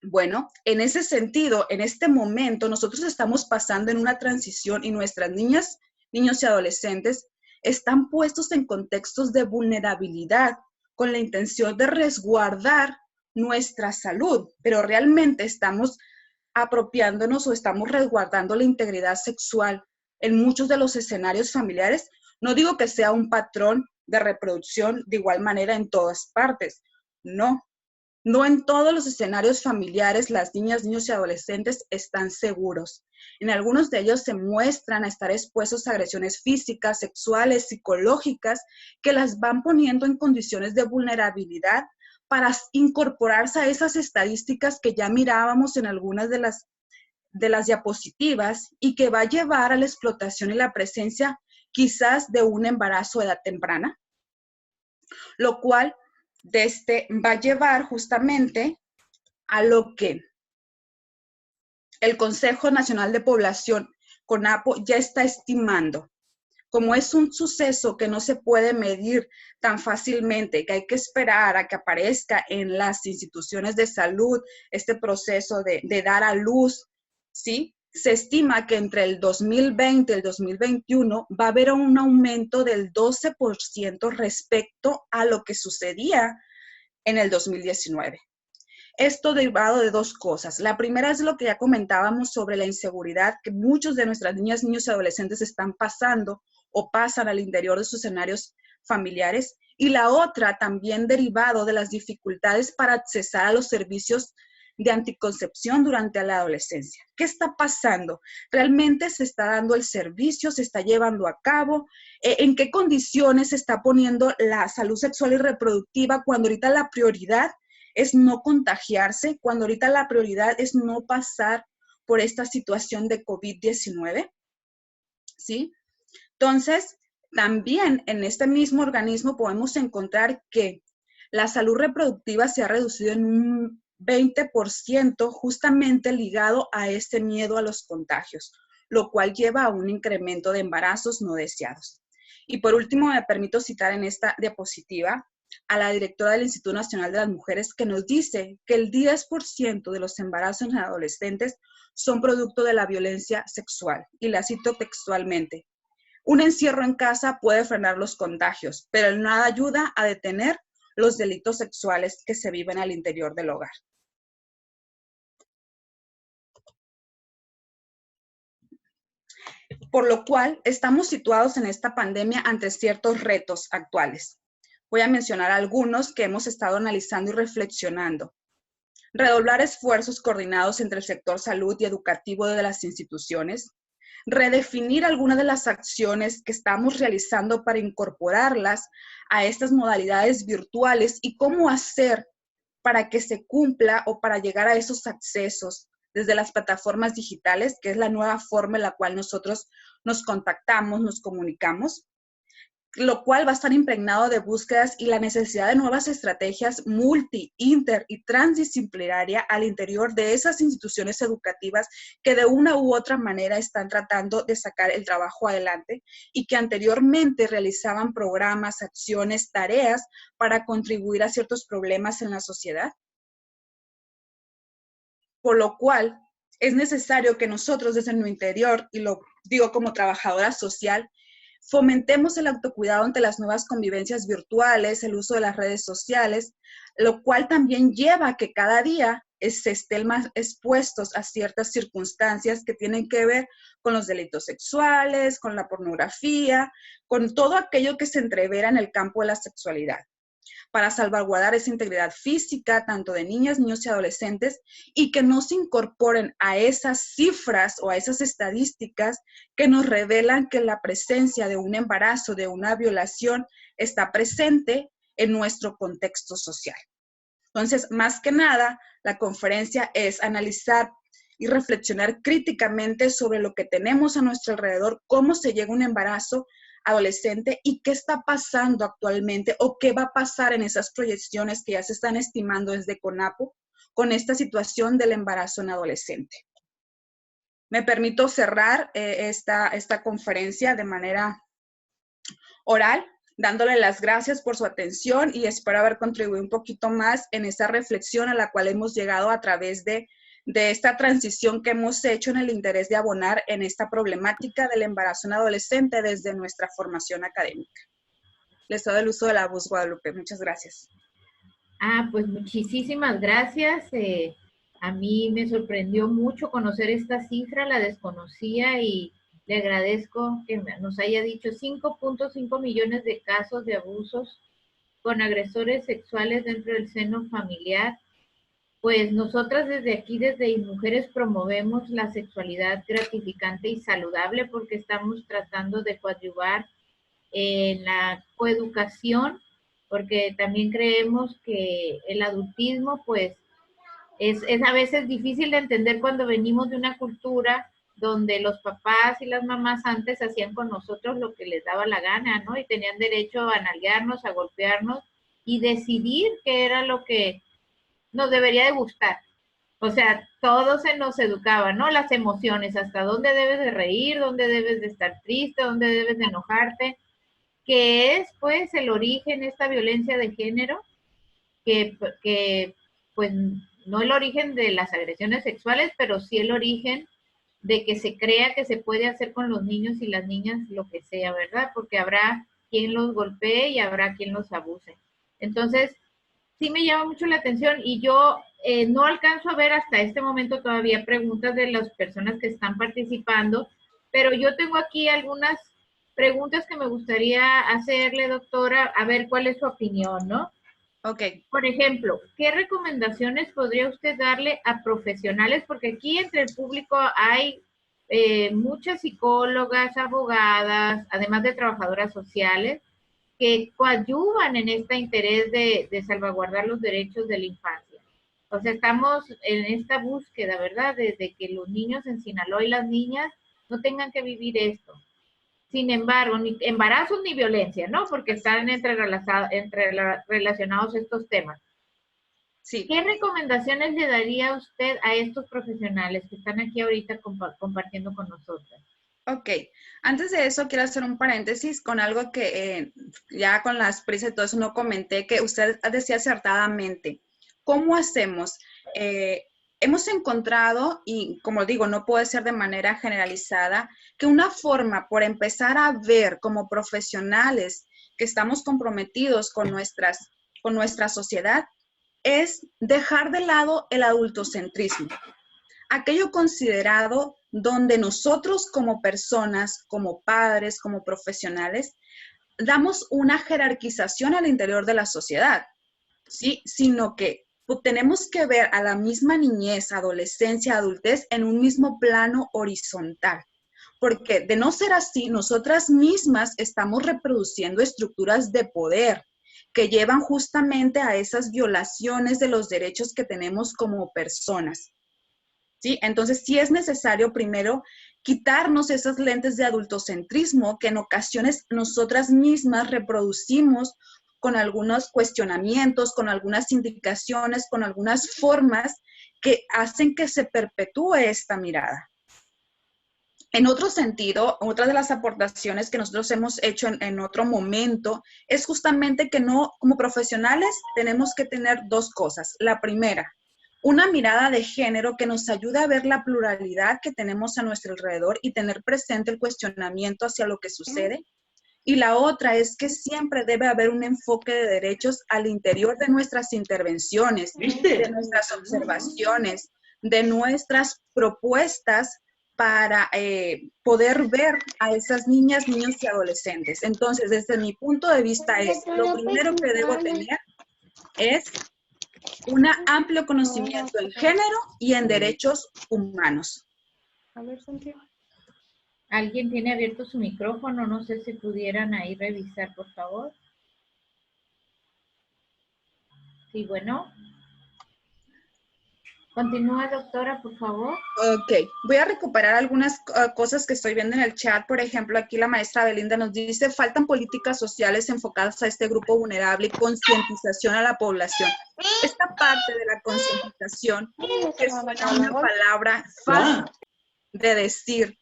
Bueno, en ese sentido, en este momento, nosotros estamos pasando en una transición y nuestras niñas, niños y adolescentes están puestos en contextos de vulnerabilidad con la intención de resguardar nuestra salud, pero realmente estamos apropiándonos o estamos resguardando la integridad sexual en muchos de los escenarios familiares. No digo que sea un patrón de reproducción de igual manera en todas partes, no. No en todos los escenarios familiares las niñas, niños y adolescentes están seguros. En algunos de ellos se muestran a estar expuestos a agresiones físicas, sexuales, psicológicas, que las van poniendo en condiciones de vulnerabilidad para incorporarse a esas estadísticas que ya mirábamos en algunas de las diapositivas y que va a llevar a la explotación y la presencia quizás de un embarazo a edad temprana, lo cual va a llevar justamente a lo que el Consejo Nacional de Población, CONAPO, ya está estimando. Como es un suceso que no se puede medir tan fácilmente, que hay que esperar a que aparezca en las instituciones de salud este proceso de dar a luz, ¿sí? Se estima que entre el 2020 y el 2021 va a haber un aumento del 12% respecto a lo que sucedía en el 2019. Esto derivado de dos cosas. La primera es lo que ya comentábamos sobre la inseguridad que muchos de nuestras niñas, niños y adolescentes están pasando o pasan al interior de sus escenarios familiares. Y la otra también derivado de las dificultades para accesar a los servicios de anticoncepción durante la adolescencia. ¿Qué está pasando? ¿Realmente se está dando el servicio? ¿Se está llevando a cabo? ¿En qué condiciones se está poniendo la salud sexual y reproductiva cuando ahorita la prioridad es no contagiarse, cuando ahorita la prioridad es no pasar por esta situación de COVID-19? ¿Sí? Entonces, también en este mismo organismo podemos encontrar que la salud reproductiva se ha reducido en un 20% justamente ligado a este miedo a los contagios, lo cual lleva a un incremento de embarazos no deseados. Y por último, me permito citar en esta diapositiva a la directora del Instituto Nacional de las Mujeres, que nos dice que el 10% de los embarazos en adolescentes son producto de la violencia sexual. Y la cito textualmente: un encierro en casa puede frenar los contagios, pero nada ayuda a detener los delitos sexuales que se viven al interior del hogar. Por lo cual, estamos situados en esta pandemia ante ciertos retos actuales. Voy a mencionar algunos que hemos estado analizando y reflexionando. Redoblar esfuerzos coordinados entre el sector salud y educativo de las instituciones. Redefinir algunas de las acciones que estamos realizando para incorporarlas a estas modalidades virtuales y cómo hacer para que se cumpla o para llegar a esos accesos desde las plataformas digitales, que es la nueva forma en la cual nosotros nos contactamos, nos comunicamos, lo cual va a estar impregnado de búsquedas y la necesidad de nuevas estrategias multi, inter y transdisciplinaria al interior de esas instituciones educativas que de una u otra manera están tratando de sacar el trabajo adelante y que anteriormente realizaban programas, acciones, tareas para contribuir a ciertos problemas en la sociedad. Por lo cual es necesario que nosotros desde nuestro interior, y lo digo como trabajadora social, fomentemos el autocuidado ante las nuevas convivencias virtuales, el uso de las redes sociales, lo cual también lleva a que cada día se estén más expuestos a ciertas circunstancias que tienen que ver con los delitos sexuales, con la pornografía, con todo aquello que se entrevera en el campo de la sexualidad, para salvaguardar esa integridad física, tanto de niñas, niños y adolescentes, y que no se incorporen a esas cifras o a esas estadísticas que nos revelan que la presencia de un embarazo, de una violación, está presente en nuestro contexto social. Entonces, más que nada, la conferencia es analizar y reflexionar críticamente sobre lo que tenemos a nuestro alrededor, cómo se llega a un embarazo adolescente y qué está pasando actualmente o qué va a pasar en esas proyecciones que ya se están estimando desde CONAPO con esta situación del embarazo en adolescente. Me permito cerrar esta conferencia de manera oral, dándole las gracias por su atención y espero haber contribuido un poquito más en esa reflexión a la cual hemos llegado a través de esta transición que hemos hecho en el interés de abonar en esta problemática del embarazo en adolescente desde nuestra formación académica. Les doy el uso de la voz, Guadalupe. Muchas gracias. Pues muchísimas gracias. A mí me sorprendió mucho conocer esta cifra, la desconocía y le agradezco que nos haya dicho 5.5 millones de casos de abusos con agresores sexuales dentro del seno familiar. Pues nosotras desde aquí, desde Mujeres, promovemos la sexualidad gratificante y saludable porque estamos tratando de coadyuvar en la coeducación, porque también creemos que el adultismo pues es a veces difícil de entender cuando venimos de una cultura donde los papás y las mamás antes hacían con nosotros lo que les daba la gana, ¿no? Y tenían derecho a nalguearnos, a golpearnos y decidir qué era lo que nos debería de gustar. O sea, todo se nos educaba, ¿no? Las emociones, hasta dónde debes de reír, dónde debes de estar triste, dónde debes de enojarte, que es pues el origen, esta violencia de género, que pues no el origen de las agresiones sexuales, pero sí el origen de que se crea que se puede hacer con los niños y las niñas lo que sea, ¿verdad? Porque habrá quien los golpee y habrá quien los abuse. Entonces, sí me llama mucho la atención y yo no alcanzo a ver hasta este momento todavía preguntas de las personas que están participando, pero yo tengo aquí algunas preguntas que me gustaría hacerle, doctora, a ver cuál es su opinión, ¿no? Ok. Por ejemplo, ¿qué recomendaciones podría usted darle a profesionales? Porque aquí entre el público hay muchas psicólogas, abogadas, además de trabajadoras sociales, que coadyuvan en este interés de salvaguardar los derechos de la infancia. O sea, estamos en esta búsqueda, ¿verdad? Desde que los niños en Sinaloa y las niñas no tengan que vivir esto. Sin embargo, ni embarazos ni violencia, ¿no? Porque están relacionados estos temas. Sí. ¿Qué recomendaciones le daría usted a estos profesionales que están aquí ahorita compartiendo con nosotros? Ok, antes de eso quiero hacer un paréntesis con algo que ya con las prisas y todo eso no comenté, que usted decía acertadamente. ¿Cómo hacemos? Hemos encontrado, y como digo, no puede ser de manera generalizada, que una forma por empezar a ver como profesionales que estamos comprometidos con nuestra sociedad es dejar de lado el adultocentrismo. Aquello considerado donde nosotros como personas, como padres, como profesionales, damos una jerarquización al interior de la sociedad, ¿sí? Sino que tenemos que ver a la misma niñez, adolescencia, adultez en un mismo plano horizontal. Porque de no ser así, nosotras mismas estamos reproduciendo estructuras de poder que llevan justamente a esas violaciones de los derechos que tenemos como personas. ¿sí? Entonces, sí es necesario primero quitarnos esas lentes de adultocentrismo que en ocasiones nosotras mismas reproducimos con algunos cuestionamientos, con algunas indicaciones, con algunas formas que hacen que se perpetúe esta mirada. En otro sentido, otra de las aportaciones que nosotros hemos hecho en otro momento es justamente que no, como profesionales, tenemos que tener dos cosas. La primera, una mirada de género que nos ayude a ver la pluralidad que tenemos a nuestro alrededor y tener presente el cuestionamiento hacia lo que sucede. Y la otra es que siempre debe haber un enfoque de derechos al interior de nuestras intervenciones, de nuestras observaciones, de nuestras propuestas para poder ver a esas niñas, niños y adolescentes. Entonces, desde mi punto de vista es, lo primero que debo tener es un amplio conocimiento en género y en derechos humanos. A ver, Santiago. ¿Alguien tiene abierto su micrófono? No sé si pudieran ahí revisar, por favor. Sí, bueno. Continúa, doctora, por favor. Ok, voy a recuperar algunas cosas que estoy viendo en el chat. Por ejemplo, aquí la maestra Belinda nos dice, faltan políticas sociales enfocadas a este grupo vulnerable y concientización a la población. Esta parte de la concientización, que suena una palabra fácil de decir,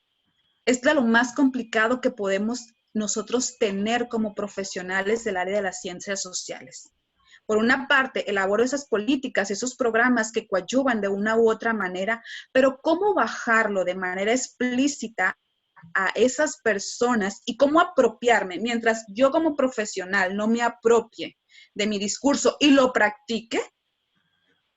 es de lo más complicado que podemos nosotros tener como profesionales del área de las ciencias sociales. Por una parte, elaboro esas políticas, esos programas que coadyuvan de una u otra manera, pero ¿cómo bajarlo de manera explícita a esas personas y cómo apropiarme? Mientras yo como profesional no me apropie de mi discurso y lo practique,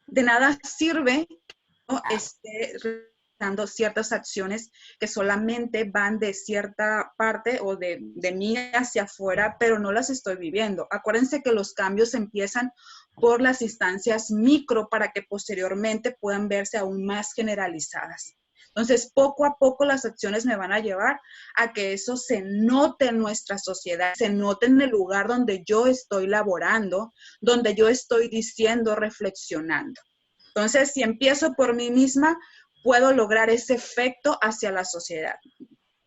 de nada sirve que no esté realizando ciertas acciones que solamente van de cierta parte o de mí hacia afuera, pero no las estoy viviendo. Acuérdense que los cambios empiezan por las instancias micro para que posteriormente puedan verse aún más generalizadas. Entonces, poco a poco las acciones me van a llevar a que eso se note en nuestra sociedad, se note en el lugar donde yo estoy laborando, donde yo estoy diciendo, reflexionando. Entonces, si empiezo por mí misma, puedo lograr ese efecto hacia la sociedad.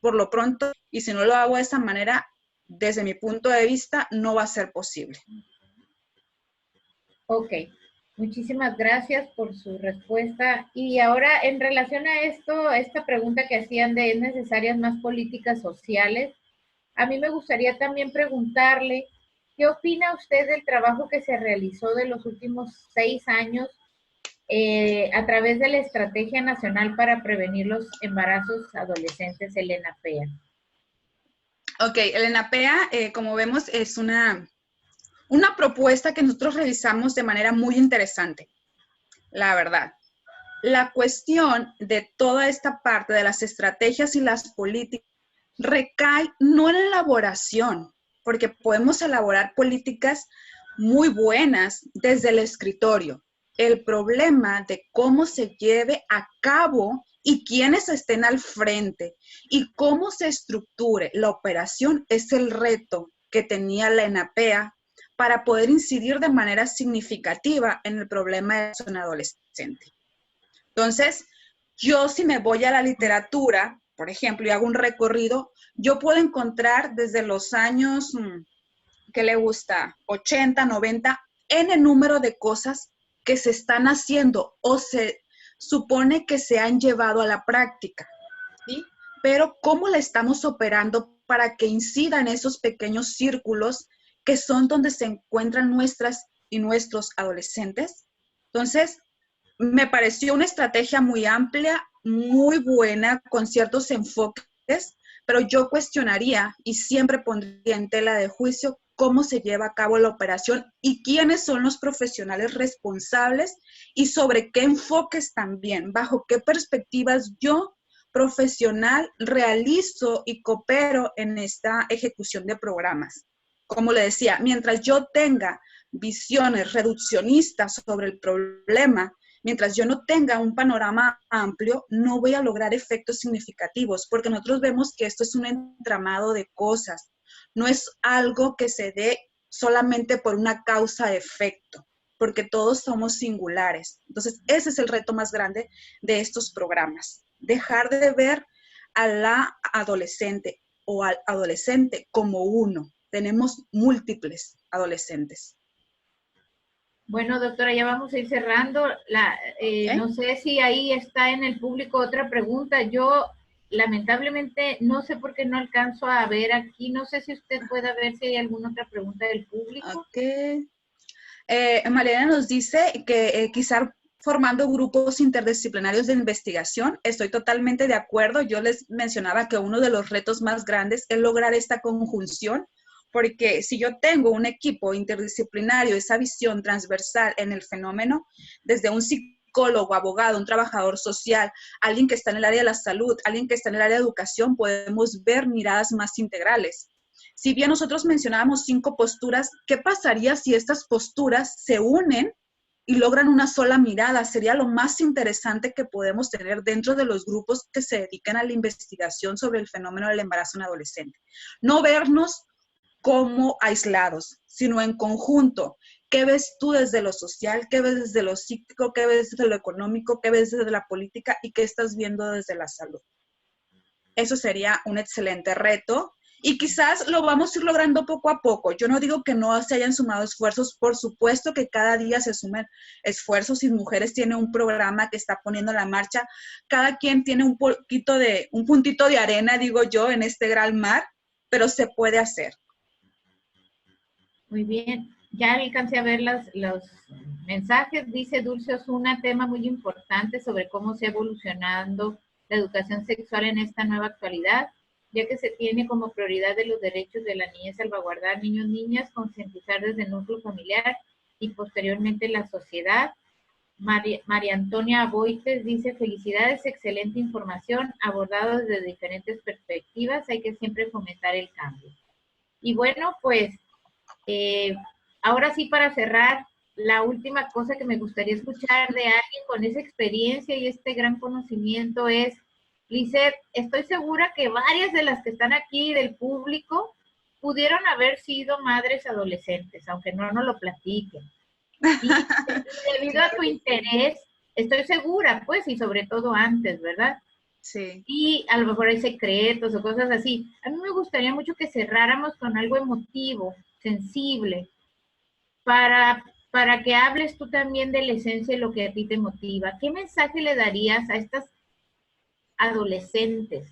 Por lo pronto, y si no lo hago de esa manera, desde mi punto de vista, no va a ser posible. Ok, muchísimas gracias por su respuesta. Y ahora, en relación a esto, esta pregunta que hacían de ¿es necesarias más políticas sociales? A mí me gustaría también preguntarle, ¿qué opina usted del trabajo que se realizó de los últimos 6 años a través de la Estrategia Nacional para Prevenir los Embarazos Adolescentes, el ENAPEA? Ok, el ENAPEA, como vemos, es una propuesta que nosotros realizamos de manera muy interesante, la verdad. La cuestión de toda esta parte de las estrategias y las políticas recae no en la elaboración, porque podemos elaborar políticas muy buenas desde el escritorio. El problema de cómo se lleve a cabo y quiénes estén al frente y cómo se estructure la operación es el reto que tenía la ENAPEA para poder incidir de manera significativa en el problema de un adolescente. Entonces, yo si me voy a la literatura, por ejemplo, y hago un recorrido, yo puedo encontrar desde los años, ¿qué le gusta? 80, 90, N número de cosas que se están haciendo o se supone que se han llevado a la práctica, ¿sí? Pero ¿cómo la estamos operando para que incida en esos pequeños círculos que son donde se encuentran nuestras y nuestros adolescentes? Entonces, me pareció una estrategia muy amplia, muy buena, con ciertos enfoques, pero yo cuestionaría y siempre pondría en tela de juicio cómo se lleva a cabo la operación y quiénes son los profesionales responsables y sobre qué enfoques también, bajo qué perspectivas yo, profesional, realizo y coopero en esta ejecución de programas. Como le decía, mientras yo tenga visiones reduccionistas sobre el problema, mientras yo no tenga un panorama amplio, no voy a lograr efectos significativos, porque nosotros vemos que esto es un entramado de cosas, no es algo que se dé solamente por una causa-efecto. porque todos somos singulares. Entonces, ese es el reto más grande de estos programas. Dejar de ver a la adolescente o al adolescente como uno. Tenemos múltiples adolescentes. Bueno, doctora, ya vamos a ir cerrando. No sé si ahí está en el público otra pregunta. Yo lamentablemente no sé por qué no alcanzo a ver aquí. No sé si usted pueda ver si hay alguna otra pregunta del público. Okay. Mariana nos dice que quizá formando grupos interdisciplinarios de investigación. Estoy totalmente de acuerdo. Yo les mencionaba que uno de los retos más grandes es lograr esta conjunción, porque si yo tengo un equipo interdisciplinario, esa visión transversal en el fenómeno, desde un psicólogo, abogado, un trabajador social, alguien que está en el área de la salud, alguien que está en el área de educación, podemos ver miradas más integrales. Si bien nosotros mencionábamos 5 posturas, ¿qué pasaría si estas posturas se unen y logran una sola mirada? Sería lo más interesante que podemos tener dentro de los grupos que se dedican a la investigación sobre el fenómeno del embarazo en adolescente. No vernos como aislados, sino en conjunto. ¿Qué ves tú desde lo social? ¿Qué ves desde lo psíquico? ¿Qué ves desde lo económico? ¿Qué ves desde la política? ¿Y qué estás viendo desde la salud? Eso sería un excelente reto. Y quizás lo vamos a ir logrando poco a poco. Yo no digo que no se hayan sumado esfuerzos, por supuesto que cada día se sumen esfuerzos. Sin Mujeres tiene un programa que está poniendo en la marcha. Cada quien tiene un puntito de arena, digo yo, en este gran mar, pero se puede hacer. Muy bien. Ya alcancé a ver los mensajes. Dice Dulce Osuna, tema muy importante sobre cómo se ha evolucionando la educación sexual en esta nueva actualidad, ya que se tiene como prioridad de los derechos de la niñez salvaguardar niños, niñas, concientizar desde el núcleo familiar y posteriormente la sociedad. María Antonia Aboites dice, felicidades, excelente información, abordado desde diferentes perspectivas, hay que siempre fomentar el cambio. Y bueno, pues, ahora sí, para cerrar, la última cosa que me gustaría escuchar de alguien con esa experiencia y este gran conocimiento es, Lisette, estoy segura que varias de las que están aquí del público pudieron haber sido madres adolescentes, aunque no nos lo platiquen. Y debido a tu interés, estoy segura, pues, y sobre todo antes, ¿verdad? Sí. Y a lo mejor hay secretos o cosas así. A mí me gustaría mucho que cerráramos con algo emotivo, sensible, para que hables tú también de la esencia y lo que a ti te motiva. ¿Qué mensaje le darías a estas adolescentes?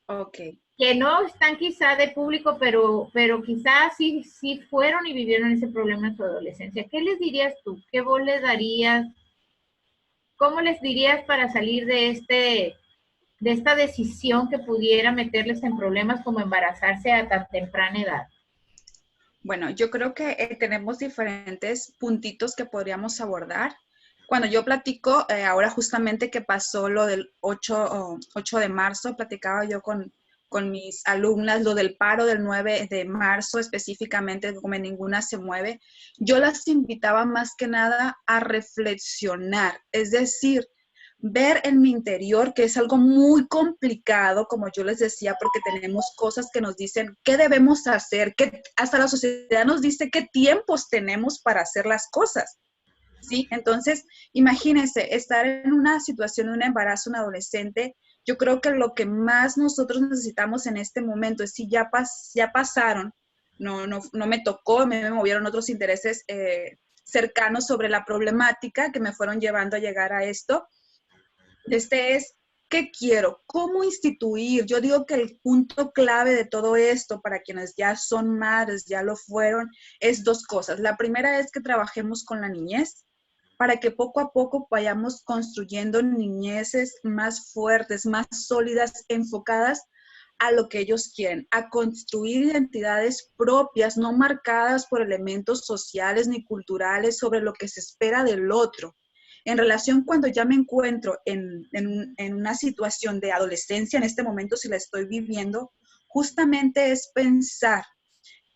Okay. Que no están quizá de público, pero quizás sí fueron y vivieron ese problema en su adolescencia. ¿Qué les dirías tú? ¿Qué vos les darías? ¿Cómo les dirías para salir de esta decisión que pudiera meterles en problemas como embarazarse a tan temprana edad? Bueno, yo creo que tenemos diferentes puntitos que podríamos abordar. Cuando yo platico, ahora justamente que pasó lo del 8 de marzo, platicaba yo con mis alumnas, lo del paro del 9 de marzo específicamente, como ninguna se mueve, yo las invitaba más que nada a reflexionar, es decir, ver en mi interior, que es algo muy complicado, como yo les decía, porque tenemos cosas que nos dicen qué debemos hacer, que hasta la sociedad nos dice qué tiempos tenemos para hacer las cosas, ¿sí? Entonces, imagínense, estar en una situación de un embarazo, un adolescente, yo creo que lo que más nosotros necesitamos en este momento es si ya pasaron, no me tocó, me movieron otros intereses cercanos sobre la problemática que me fueron llevando a llegar a esto. ¿Qué quiero? ¿Cómo instituir? Yo digo que el punto clave de todo esto, para quienes ya son madres, ya lo fueron, es 2 cosas. La primera es que trabajemos con la niñez, para que poco a poco vayamos construyendo niñeces más fuertes, más sólidas, enfocadas a lo que ellos quieren, a construir identidades propias, no marcadas por elementos sociales ni culturales sobre lo que se espera del otro. En relación cuando ya me encuentro en una situación de adolescencia, en este momento si la estoy viviendo, justamente es pensar,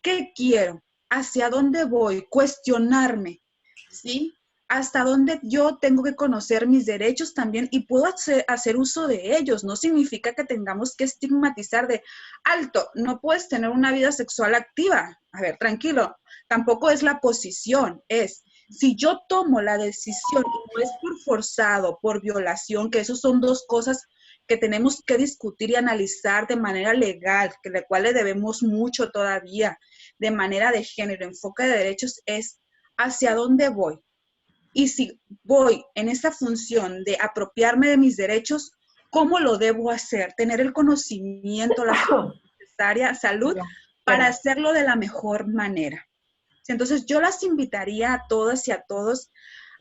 ¿qué quiero? ¿Hacia dónde voy? Cuestionarme, ¿sí? Hasta dónde yo tengo que conocer mis derechos también y puedo hacer uso de ellos. No significa que tengamos que estigmatizar de alto, no puedes tener una vida sexual activa. A ver, tranquilo, tampoco es la posición, es si yo tomo la decisión y no es por forzado, por violación, que esos son dos cosas que tenemos que discutir y analizar de manera legal, que de cual le debemos mucho todavía, de manera de género, enfoque de derechos, es hacia dónde voy. Y si voy en esa función de apropiarme de mis derechos, ¿cómo lo debo hacer? Tener el conocimiento, la necesaria salud para hacerlo de la mejor manera. Entonces, yo las invitaría a todas y a todos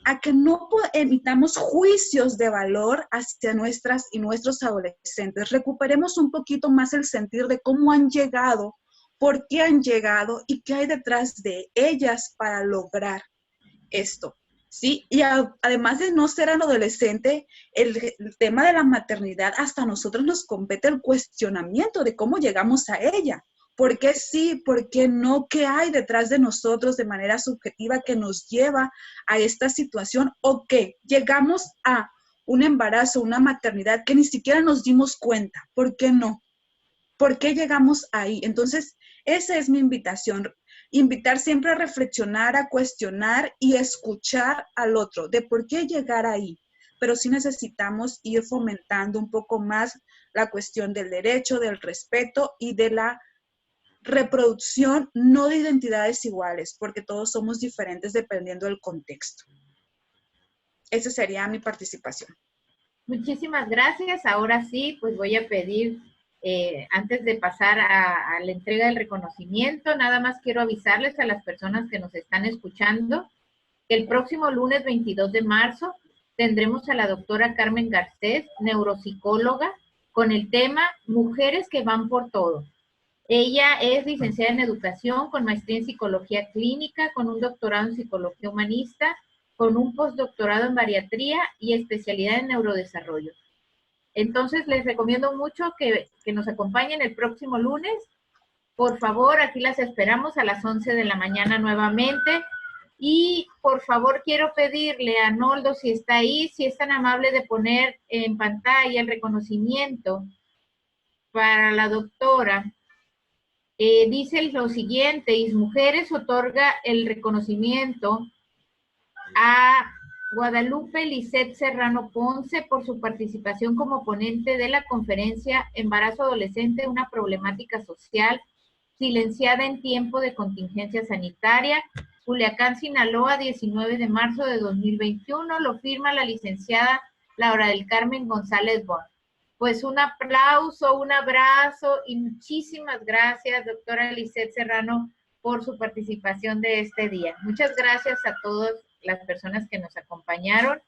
a que no emitamos juicios de valor hacia nuestras y nuestros adolescentes. Recuperemos un poquito más el sentir de cómo han llegado, por qué han llegado y qué hay detrás de ellas para lograr esto. ¿Sí? Y además de no ser adolescente, el tema de la maternidad, hasta a nosotros nos compete el cuestionamiento de cómo llegamos a ella. ¿Por qué sí? ¿Por qué no? ¿Qué hay detrás de nosotros de manera subjetiva que nos lleva a esta situación? ¿O qué? Llegamos a un embarazo, una maternidad que ni siquiera nos dimos cuenta. ¿Por qué no? ¿Por qué llegamos ahí? Entonces, esa es mi invitación. Invitar siempre a reflexionar, a cuestionar y escuchar al otro de por qué llegar ahí. Pero sí necesitamos ir fomentando un poco más la cuestión del derecho, del respeto y de la reproducción, no de identidades iguales, porque todos somos diferentes dependiendo del contexto. Esa sería mi participación. Muchísimas gracias. Ahora sí, pues voy a pedir, antes de pasar a la entrega del reconocimiento, nada más quiero avisarles a las personas que nos están escuchando que el próximo lunes 22 de marzo tendremos a la doctora Carmen Garcés, neuropsicóloga, con el tema Mujeres que van por todo. Ella es licenciada en educación, con maestría en psicología clínica, con un doctorado en psicología humanista, con un postdoctorado en bariatría y especialidad en neurodesarrollo. Entonces, les recomiendo mucho que nos acompañen el próximo lunes. Por favor, aquí las esperamos a las 11 de la mañana nuevamente. Y por favor, quiero pedirle a Noldo, si está ahí, si es tan amable de poner en pantalla el reconocimiento para la doctora. Dice lo siguiente: Ismujeres otorga el reconocimiento a Guadalupe Lisset Serrano Ponce por su participación como ponente de la conferencia Embarazo Adolescente, una problemática social silenciada en tiempo de contingencia sanitaria, Culiacán, Sinaloa, 19 de marzo de 2021. Lo firma la licenciada Laura del Carmen González Bon. Pues un aplauso, un abrazo y muchísimas gracias, doctora Lisset Serrano, por su participación de este día. Muchas gracias a todas las personas que nos acompañaron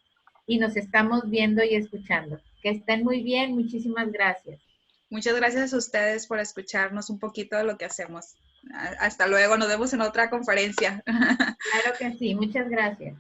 y nos estamos viendo y escuchando. Que estén muy bien, muchísimas gracias. Muchas gracias a ustedes por escucharnos un poquito de lo que hacemos. Hasta luego, nos vemos en otra conferencia. Claro que sí, muchas gracias.